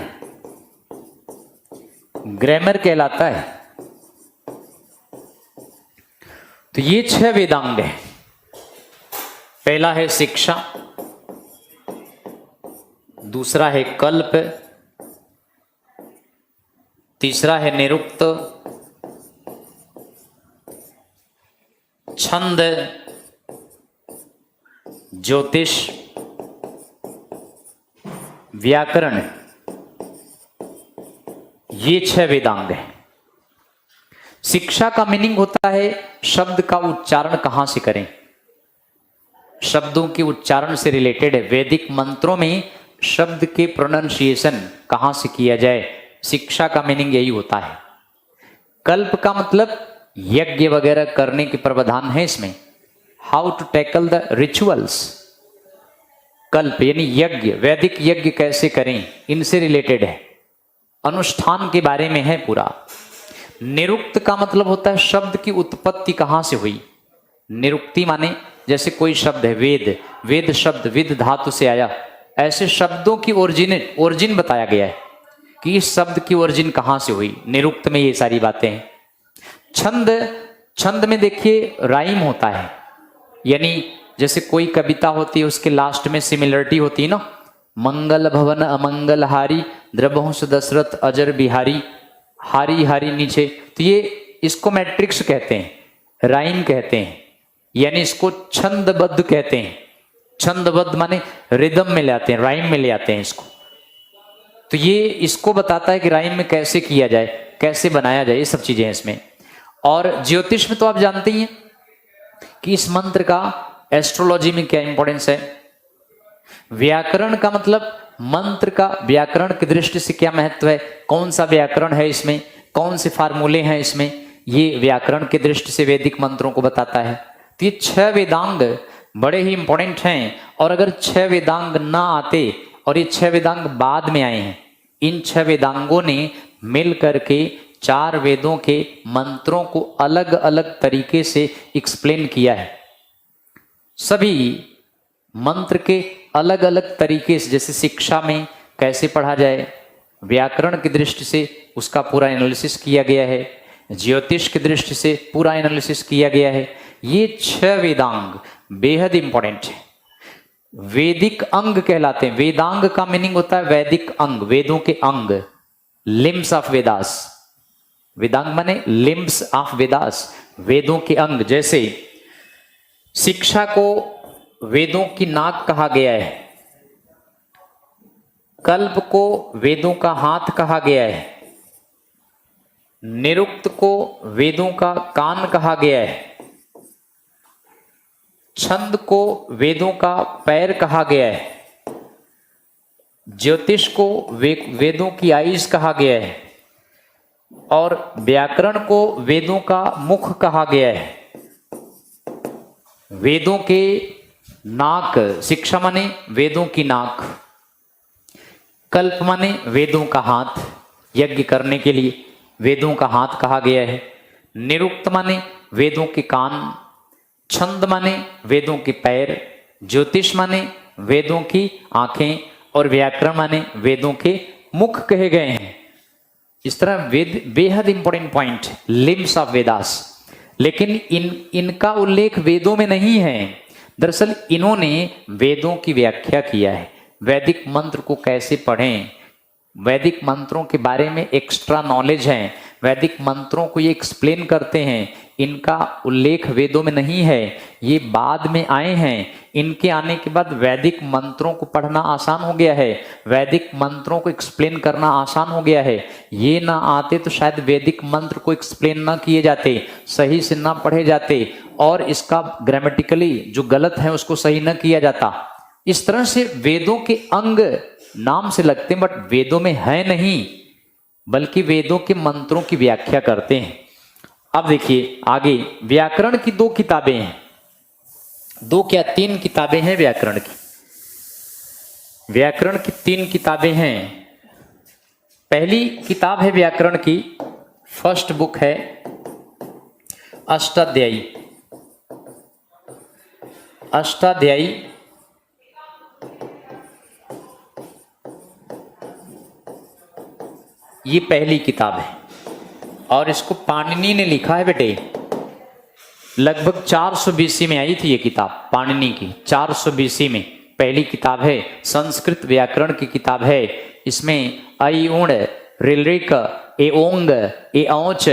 ग्रामर कहलाता है। तो ये 6 वेदांग हैं। पहला है शिक्षा, दूसरा है कल्प, तीसरा है निरुक्त, छंद, ज्योतिष, व्याकरण। ये 6 वेदांग हैं। शिक्षा का मीनिंग होता है शब्द का उच्चारण कहां से करें, शब्दों के उच्चारण से रिलेटेड है। वैदिक मंत्रों में शब्द के प्रोनाउंसिएशन कहां से किया जाए, शिक्षा का मीनिंग यही होता है। कल्प का मतलब यज्ञ वगैरह करने के प्रावधान है इसमें, how to tackle the rituals. कल्प यानी यज्ञ, वैदिक यज्ञ कैसे करें, इनसे रिलेटेड है, अनुष्ठान के बारे में है पूरा। निरुक्त का मतलब होता है शब्द की उत्पत्ति कहां से हुई। निरुक्ति माने जैसे कोई शब्द है, वेद, वेद शब्द विद धातु से आया, ऐसे शब्दों की ओरिजिन बताया गया है कि इस शब्द की ओरिजिन कहां से हुई। निरुक्त में ये सारी बातें हैं। छंद, छंद में देखिए राइम होता है, यानी जैसे कोई कविता होती है उसके लास्ट में सिमिलरिटी होती है ना, मंगल भवन अमंगल हारी, द्रवंश दशरथ अजर बिहारी, हारी हारी नीचे। तो ये इसको मैट्रिक्स कहते हैं, राइम कहते हैं, यानी इसको छंदबद्ध कहते हैं। छंदबद्ध माने रिदम में ले आते हैं, राइम में ले आते हैं इसको। तो ये इसको बताता है कि राइम में कैसे किया जाए, कैसे बनाया जाए, ये सब चीजें हैं इसमें। और ज्योतिष में तो आप जानते ही हैं कि इस मंत्र का एस्ट्रोलॉजी में क्या इंपॉर्टेंस है। व्याकरण का मतलब मंत्र का व्याकरण की दृष्टि से क्या महत्व है, कौन सा व्याकरण है इसमें, कौन से फार्मूले हैं इसमें, ये व्याकरण की दृष्टि से वैदिक मंत्रों को बताता है। तो ये 6 वेदांग बड़े ही इंपॉर्टेंट हैं। और अगर 6 वेदांग ना आते, और ये 6 वेदांग बाद में आए हैं, इन 6 वेदांगों ने मिल करके 4 वेदों के मंत्रों को अलग अलग तरीके से एक्सप्लेन किया है। सभी मंत्र के अलग अलग तरीके से, जैसे शिक्षा में कैसे पढ़ा जाए, व्याकरण की दृष्टि से उसका पूरा एनालिसिस किया गया है, ज्योतिष की दृष्टि से पूरा एनालिसिस किया गया है। ये 6 वेदांग बेहद इंपॉर्टेंट है, वैदिक अंग कहलाते हैं। वेदांग का मीनिंग होता है वैदिक अंग, वेदों के अंग, लिम्स ऑफ वेदास। वेदांग माने लिम्स ऑफ वेदास, वेदों के अंग। जैसे शिक्षा को वेदों की नाक कहा गया है, कल्प को वेदों का हाथ कहा गया है, निरुक्त को वेदों का कान कहा गया है, छंद को वेदों का पैर कहा गया है, ज्योतिष को वेदों की आयुष कहा गया है और व्याकरण को वेदों का मुख कहा गया है। वेदों के नाक, शिक्षा माने वेदों की नाक, कल्प माने वेदों का हाथ, यज्ञ करने के लिए वेदों का हाथ कहा गया है। निरुक्त माने वेदों के कान, छंद माने वेदों के पैर, ज्योतिष माने वेदों की आंखें और व्याकरण माने वेदों के मुख कहे गए हैं। इस तरह वेद बेहद important point, limbs of Vedas. लेकिन इनका उल्लेख वेदों में नहीं है। दरअसल इन्होंने वेदों की व्याख्या किया है। वैदिक मंत्र को कैसे पढ़ें, वैदिक मंत्रों के बारे में एक्स्ट्रा नॉलेज है, वैदिक मंत्रों को ये एक्सप्लेन करते हैं। इनका उल्लेख वेदों में नहीं है, ये बाद में आए हैं। इनके आने के बाद वैदिक मंत्रों को पढ़ना आसान हो गया है, वैदिक मंत्रों को एक्सप्लेन करना आसान हो गया है। ये ना आते तो शायद वैदिक मंत्र को एक्सप्लेन ना किए जाते, सही से ना पढ़े जाते और इसका ग्रामेटिकली जो गलत है उसको सही ना किया जाता। इस तरह से वेदों के अंग नाम से लगते हैं बट वेदों में है नहीं, बल्कि वेदों के मंत्रों की व्याख्या करते हैं। अब देखिए आगे, व्याकरण की 2 किताबें हैं, 2 क्या 3 किताबें हैं व्याकरण की। व्याकरण की 3 किताबें हैं। पहली किताब है व्याकरण की, फर्स्ट बुक है अष्टाध्यायी। अष्टाध्यायी ये पहली किताब है और इसको पाणिनि ने लिखा है बेटे। लगभग 400 BC में आई थी ये किताब, पाणिनि की 400 BC में पहली किताब है। संस्कृत व्याकरण की किताब है। इसमें ऐ ऊण, ऋलृक, ए ओंग, ए औच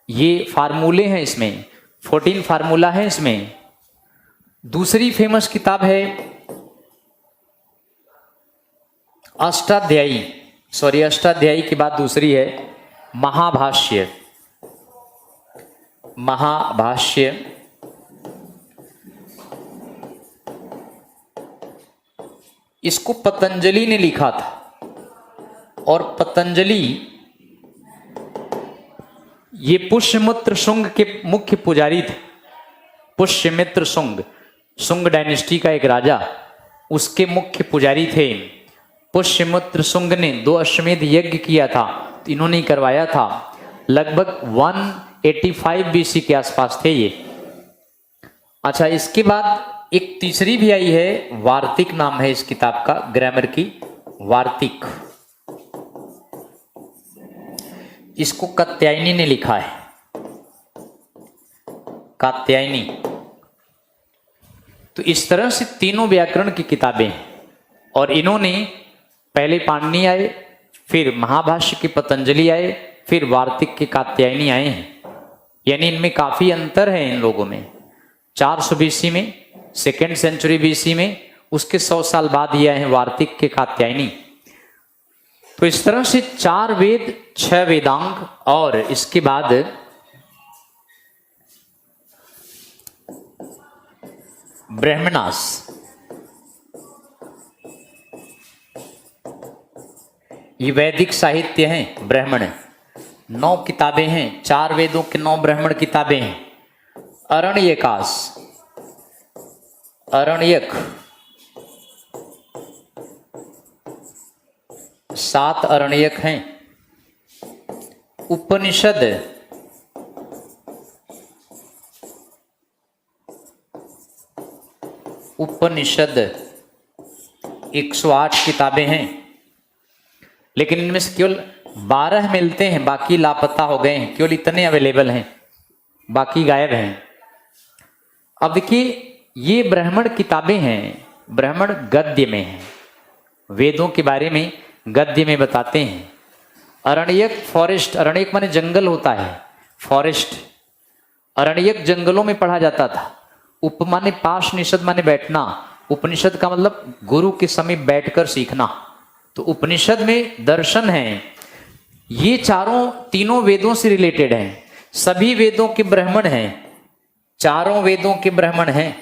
ये फार्मूले हैं। इसमें 14 फार्मूला है इसमें। दूसरी फेमस किताब है अष्टाध्यायी, अष्टाध्यायी के बाद दूसरी है महाभाष्य। महाभाष्य इसको पतंजलि ने लिखा था और पतंजलि ये पुष्यमित्र शुंग के मुख्य पुजारी थे। पुष्यमित्र शुंग, शुंग डायनेस्टी का एक राजा, उसके मुख्य पुजारी थे। पुष्यमित्र शुंग ने 2 अश्वमेध यज्ञ किया था, तो इन्होंने करवाया था। लगभग 185 BC के आसपास थे ये। अच्छा, इसके बाद एक तीसरी भी आई है, वार्तिक नाम है इस किताब का, ग्रामर की, वार्तिक। इसको कात्यायनी ने लिखा है, कात्यायनी। तो इस तरह से तीनों व्याकरण की किताबें हैं और इन्होंने पहले पाणिनि आए, फिर महाभाष्य के पतंजलि आए, फिर वार्तिक के कात्यायनी आए हैं। यानी इनमें काफी अंतर है इन लोगों में। 400 BC में, 2nd सेंचुरी BC में, उसके 100 साल बाद ये आए हैं वार्तिक के कात्यायनी। तो इस तरह से 4 वेद, 6 वेदांग और इसके बाद ब्रह्मणास। ये वैदिक साहित्य हैं, ब्राह्मण। 9 किताबें हैं, 4 वेदों के 9 ब्राह्मण किताबें हैं। अरण्यकास, अरण्यक 7 अरण्यक हैं। उपनिषद, उपनिषद 108 किताबें हैं, लेकिन इनमें से केवल 12 मिलते हैं, बाकी लापता हो गए हैं। केवल इतने अवेलेबल हैं, बाकी गायब हैं। अब देखिए, ये ब्राह्मण किताबें हैं, ब्राह्मण गद्य में हैं, वेदों के बारे में गद्य में बताते हैं। अरण्यक, फॉरेस्ट, अरण्यक माने जंगल होता है, फॉरेस्ट। अरण्यक जंगलों में पढ़ा जाता था। उप माने पाश, निषद माने बैठना। उपनिषद का मतलब गुरु के समीप बैठकर सीखना। तो उपनिषद में दर्शन है। ये तीनों वेदों से रिलेटेड हैं। सभी वेदों के ब्राह्मण हैं, चारों वेदों के ब्राह्मण हैं,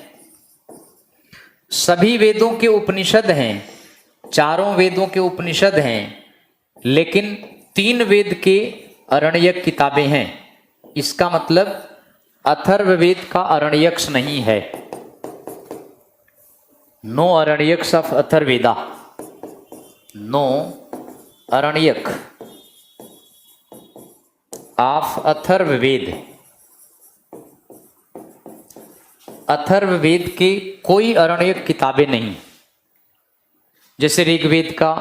सभी वेदों के उपनिषद हैं। चारों वेदों के उपनिषद हैं, लेकिन 3 वेद के अरण्यक किताबें हैं। इसका मतलब अथर्ववेद का अरण्यक्ष नहीं है। No Aranyaka of Atharvaveda, no Aranyaka of Atharvaveda. Atharvaveda के कोई अरण्यक किताबें नहीं। जैसे ऋग्वेद का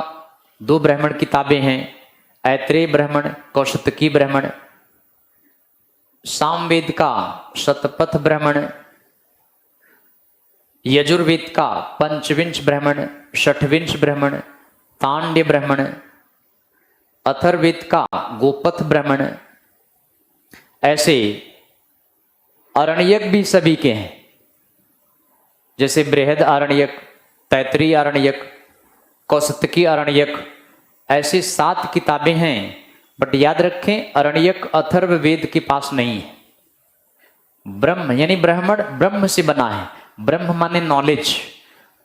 2 ब्राह्मण किताबें हैं, ऐत्रेय ब्राह्मण, कौशिकी ब्राह्मण। सामवेद का शतपथ ब्राह्मण, यजुर्वेद का पंचविंश ब्राह्मण, षठविंश ब्राह्मण, तांड्य ब्राह्मण। अथर्ववेद का गोपथ ब्राह्मण। ऐसे अरण्यक भी सभी के हैं, जैसे बृहद आरण्यक, तैत्तिरीय आरण्यक, कौशिकी आरण्यक। ऐसे 7 किताबें हैं, बट याद रखें अरण्यक अथर्ववेद के पास नहीं है। ब्रह्म यानी ब्राह्मण ब्रह्म से बना है। ब्रह्म माने नॉलेज,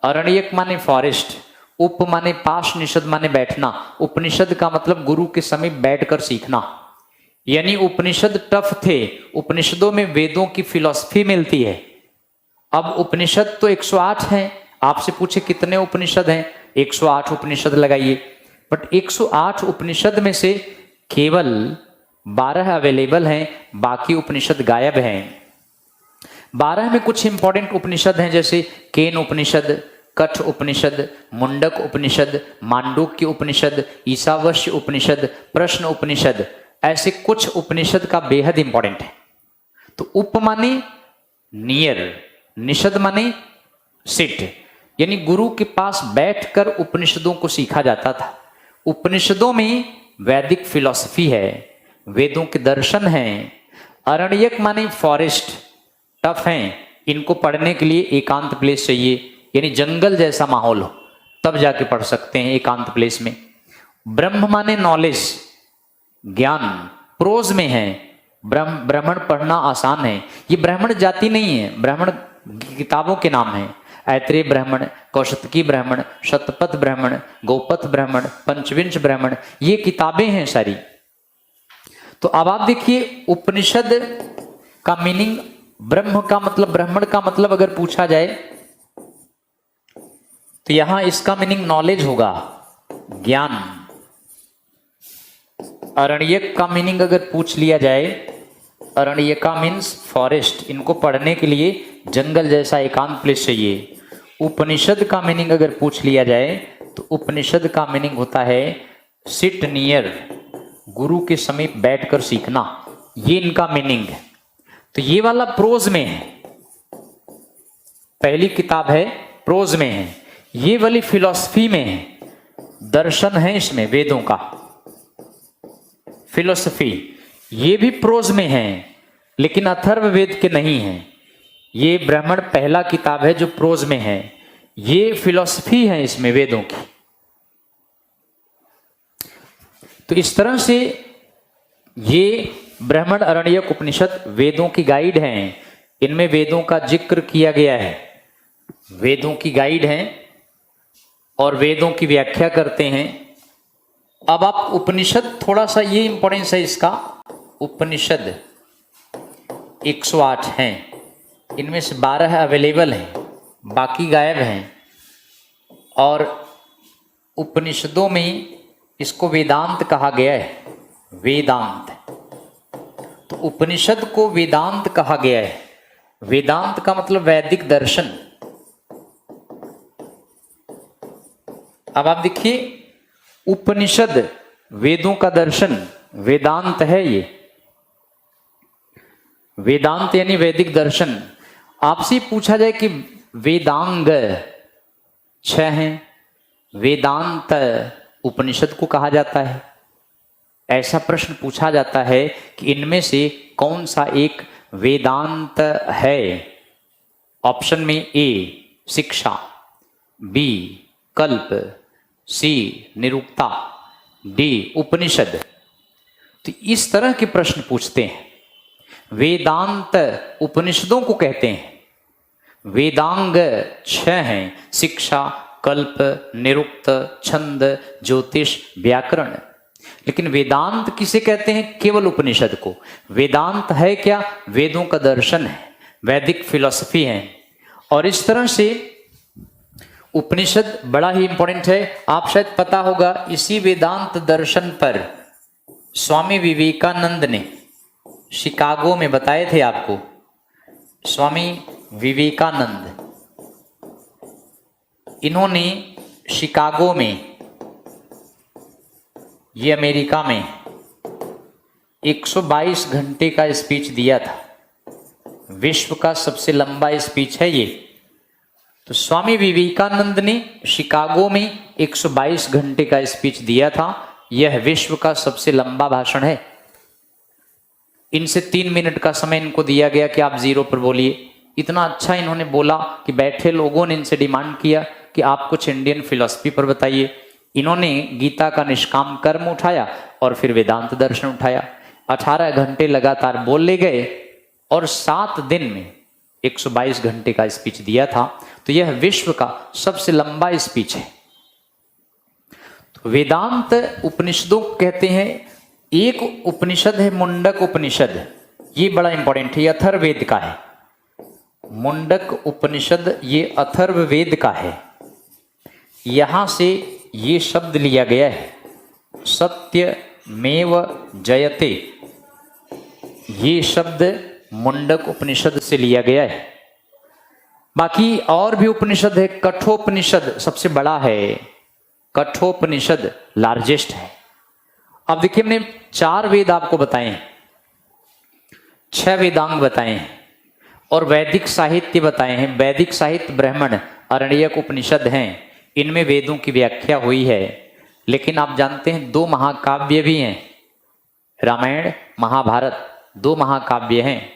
अरण्यक माने फॉरेस्ट, उप माने पास, निषद माने बैठना। उपनिषद का मतलब गुरु के समीप बैठकर सीखना। यानी उपनिषद टफ थे। उपनिषदों में वेदों की फिलॉसफी मिलती है। अब उपनिषद तो 108 हैं। आपसे पूछे कितने उपनिषद हैं, 108 उपनिषद लगाइए। बट 108 उपनिषद में से केवल 12 अवेलेबल हैं, बाकी उपनिषद गायब हैं। 12 में कुछ इंपॉर्टेंट उपनिषद हैं, जैसे केन उपनिषद, कठ उपनिषद, मुंडक उपनिषद, मांडूक्य उपनिषद, ईशावास्य उपनिषद, प्रश्न उपनिषद। ऐसे कुछ उपनिषद का बेहद इंपॉर्टेंट है। तो उप माने नियर, निषद माने सिट, यानी गुरु के पास बैठकर उपनिषदों को सीखा जाता था। उपनिषदों में वैदिक फिलॉसफी है, वेदों के दर्शन हैं। अरण्यक माने फॉरेस्ट, टफ हैं। इनको पढ़ने के लिए एकांत प्लेस चाहिए, यानी जंगल जैसा माहौल हो, तब जाके पढ़ सकते हैं एकांत प्लेस में। ब्रह्म माने नॉलेज, ज्ञान, प्रोज में है। ब्राह्मण पढ़ना आसान है। ये ब्राह्मण जाति नहीं है, ब्राह्मण किताबों के नाम हैं। ऐत्रेय ब्राह्मण, कौशिकी ब्राह्मण, शतपथ ब्राह्मण, गोपथ ब्राह्मण, पंचविंश ब्राह्मण, ये किताबें हैं सारी। तो अब आप देखिए उपनिषद का मीनिंग, ब्रह्म का मतलब, ब्राह्मण का मतलब अगर पूछा जाए तो यहां इसका मीनिंग नॉलेज होगा, ज्ञान। अरण्यक का मीनिंग अगर पूछ लिया जाए, अरण्यका मीन्स फॉरेस्ट। इनको पढ़ने के लिए जंगल जैसा एकांत प्लेस चाहिए। उपनिषद का मीनिंग अगर पूछ लिया जाए तो उपनिषद का मीनिंग होता है सिट नियर, गुरु के समीप बैठकर सीखना। ये इनका मीनिंग है। तो ये वाला प्रोज में है, पहली किताब है प्रोज में है। ये वाली फिलॉसफी में है, दर्शन है इसमें, वेदों का फिलॉसफी। ये भी प्रोज में है, लेकिन अथर्ववेद के नहीं है। ये ब्राह्मण पहला किताब है जो प्रोज में है। ये फिलॉसफी है इसमें वेदों की। तो इस तरह से ये ब्राह्मण अरण्यक उपनिषद वेदों की गाइड हैं। इनमें वेदों का जिक्र किया गया है, वेदों की गाइड हैं और वेदों की व्याख्या करते हैं। अब आप उपनिषद, थोड़ा सा ये इंपॉर्टेंस है इसका, उपनिषद 108 हैं, इनमें से 12 अवेलेबल हैं, बाकी गायब हैं। और उपनिषदों में इसको वेदांत कहा गया है, वेदांत। तो उपनिषद को वेदांत कहा गया है। वेदांत का मतलब वैदिक दर्शन। अब आप देखिए, उपनिषद वेदों का दर्शन, वेदांत है ये। वेदांत यानी वैदिक दर्शन। आपसे पूछा जाए कि वेदांग 6 हैं, वेदांत उपनिषद को कहा जाता है। ऐसा प्रश्न पूछा जाता है कि इनमें से कौन सा एक वेदांत है। ऑप्शन में ए शिक्षा, बी कल्प, सी निरुक्ता, डी उपनिषद। तो इस तरह के प्रश्न पूछते हैं। वेदांत उपनिषदों को कहते हैं। वेदांग 6 हैं, शिक्षा, कल्प, निरुक्त, छंद, ज्योतिष, व्याकरण। लेकिन वेदांत किसे कहते हैं? केवल उपनिषद को। वेदांत है क्या? वेदों का दर्शन है, वैदिक फिलॉसफी है। और इस तरह से उपनिषद बड़ा ही इंपॉर्टेंट है। आप शायद पता होगा, इसी वेदांत दर्शन पर स्वामी विवेकानंद ने शिकागो में बताए थे आपको। स्वामी विवेकानंद, इन्होंने शिकागो में, ये अमेरिका में 122 घंटे का स्पीच दिया था। विश्व का सबसे लंबा स्पीच है ये। तो स्वामी विवेकानंद ने शिकागो में 122 घंटे का स्पीच दिया था। यह विश्व का सबसे लंबा भाषण है। इनसे 3 मिनट का समय इनको दिया गया कि आप 0 पर बोलिए। इतना अच्छा इन्होंने बोला कि बैठे लोगों ने इनसे डिमांड किया कि आप कुछ इंडियन फिलॉसफी पर बताइए। इन्होंने गीता का निष्काम कर्म उठाया और फिर वेदांत दर्शन उठाया। 18 घंटे लगातार बोले गए और 7 दिन में 122 घंटे का स्पीच दिया था। तो यह विश्व का सबसे लंबा स्पीच है। तो वेदांत उपनिषदों कहते हैं। एक उपनिषद है मुंडक उपनिषद, ये बड़ा इंपॉर्टेंट है, अथर्ववेद का है। मुंडक उपनिषद ये अथर्ववेद का है। यहां से ये शब्द लिया गया है, सत्यमेव जयते। ये शब्द मुंडक उपनिषद से लिया गया है। बाकी और भी उपनिषद है। कठोपनिषद सबसे बड़ा है। कठोपनिषद लार्जेस्ट है। अब देखिए, हमने 4 वेद आपको बताए हैं, 6 वेदांग बताए हैं और वैदिक साहित्य बताए हैं। वैदिक साहित्य ब्राह्मण, आरण्यक, उपनिषद हैं। इनमें वेदों की व्याख्या हुई है। लेकिन आप जानते हैं 2 महाकाव्य भी हैं, रामायण, महाभारत। 2 महाकाव्य हैं।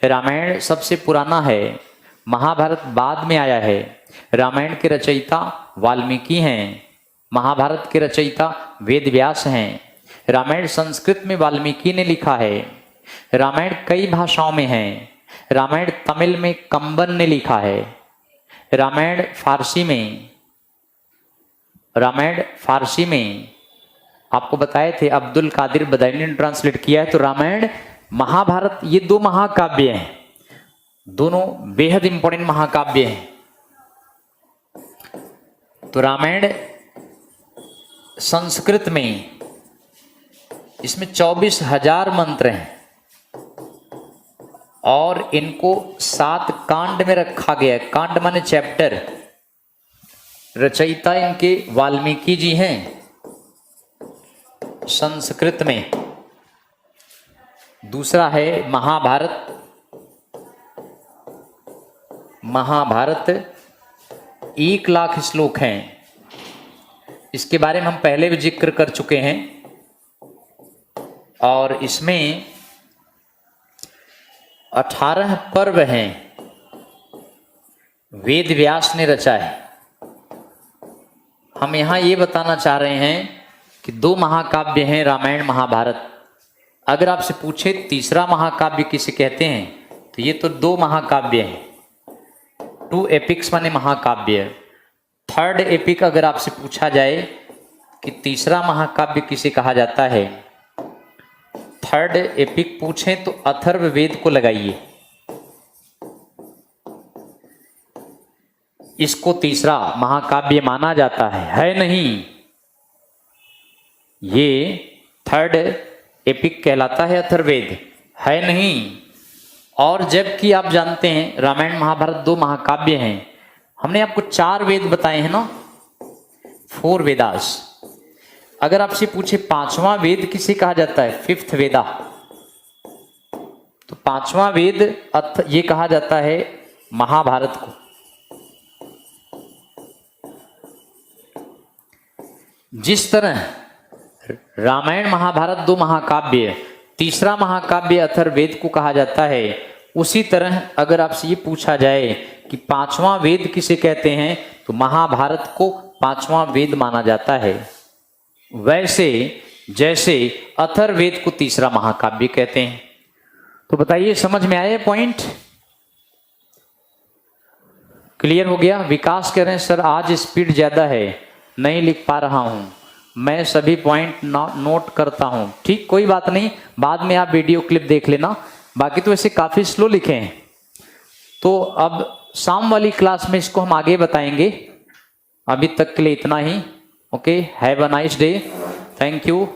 रामायण सबसे पुराना है, महाभारत बाद में आया है। रामायण के रचयिता वाल्मीकि हैं, महाभारत के रचयिता वेद व्यास हैं। रामायण संस्कृत में वाल्मीकि ने लिखा है। रामायण कई भाषाओं में है। रामायण तमिल में कंबन ने लिखा है। रामायण फारसी में आपको बताए थे, अब्दुल कादिर बदायूनी ने ट्रांसलेट किया है। तो रामायण, महाभारत, ये 2 महाकाव्य हैं। दोनों बेहद इंपॉर्टेंट महाकाव्य हैं। तो रामायण संस्कृत में, इसमें 24,000 मंत्र हैं और इनको 7 कांड में रखा गया है। कांड माने चैप्टर। रचयिता इनके वाल्मीकि जी हैं संस्कृत में। दूसरा है महाभारत। महाभारत 1 लाख श्लोक हैं। इसके बारे में हम पहले भी जिक्र कर चुके हैं। और इसमें 18 पर्व हैं। वेद व्यास ने रचा है। हम यहां ये बताना चाह रहे हैं कि 2 महाकाव्य हैं, रामायण, महाभारत। अगर आपसे पूछे तीसरा महाकाव्य किसे कहते हैं, तो ये तो 2 महाकाव्य हैं। 2 एपिक्स माने महाकाव्य। 3rd एपिक अगर आपसे पूछा जाए कि तीसरा महाकाव्य किसे कहा जाता है, 3rd एपिक पूछें तो अथर्ववेद को लगाइए। इसको तीसरा महाकाव्य माना जाता है नहीं। ये 3rd एपिक कहलाता है, अथर्ववेद है नहीं। और जबकि आप जानते हैं रामायण महाभारत 2 महाकाव्य हैं। हमने आपको 4 वेद बताए हैं ना, 4 वेदास। अगर आपसे पूछे 5वां वेद किसे कहा जाता है, 5th वेदा, तो 5वां वेद ये कहा जाता है महाभारत को। जिस तरह रामायण महाभारत 2 महाकाव्य, तीसरा महाकाव्य अथर्ववेद को कहा जाता है, उसी तरह अगर आपसे ये पूछा जाए कि 5वां वेद किसे कहते हैं, तो महाभारत को 5वां वेद माना जाता है। वैसे जैसे अथर्ववेद को तीसरा महाकाव्य कहते हैं। तो बताइए, समझ में आया पॉइंट? क्लियर हो गया। विकास कह रहे हैं सर आज स्पीड ज़्यादा है, नहीं लिख पा रहा हूँ, मैं सभी पॉइंट नोट करता हूँ। ठीक, कोई बात नहीं, बाद में आप वीडियो क्लिप देख लेना। बाकी तो ऐसे काफ़ी स्लो लिखे हैं। तो अब शाम वाली क्लास में इसको हम आगे बताएंगे। अभी तक के लिए इतना ही। Okay, have a nice day, thank you.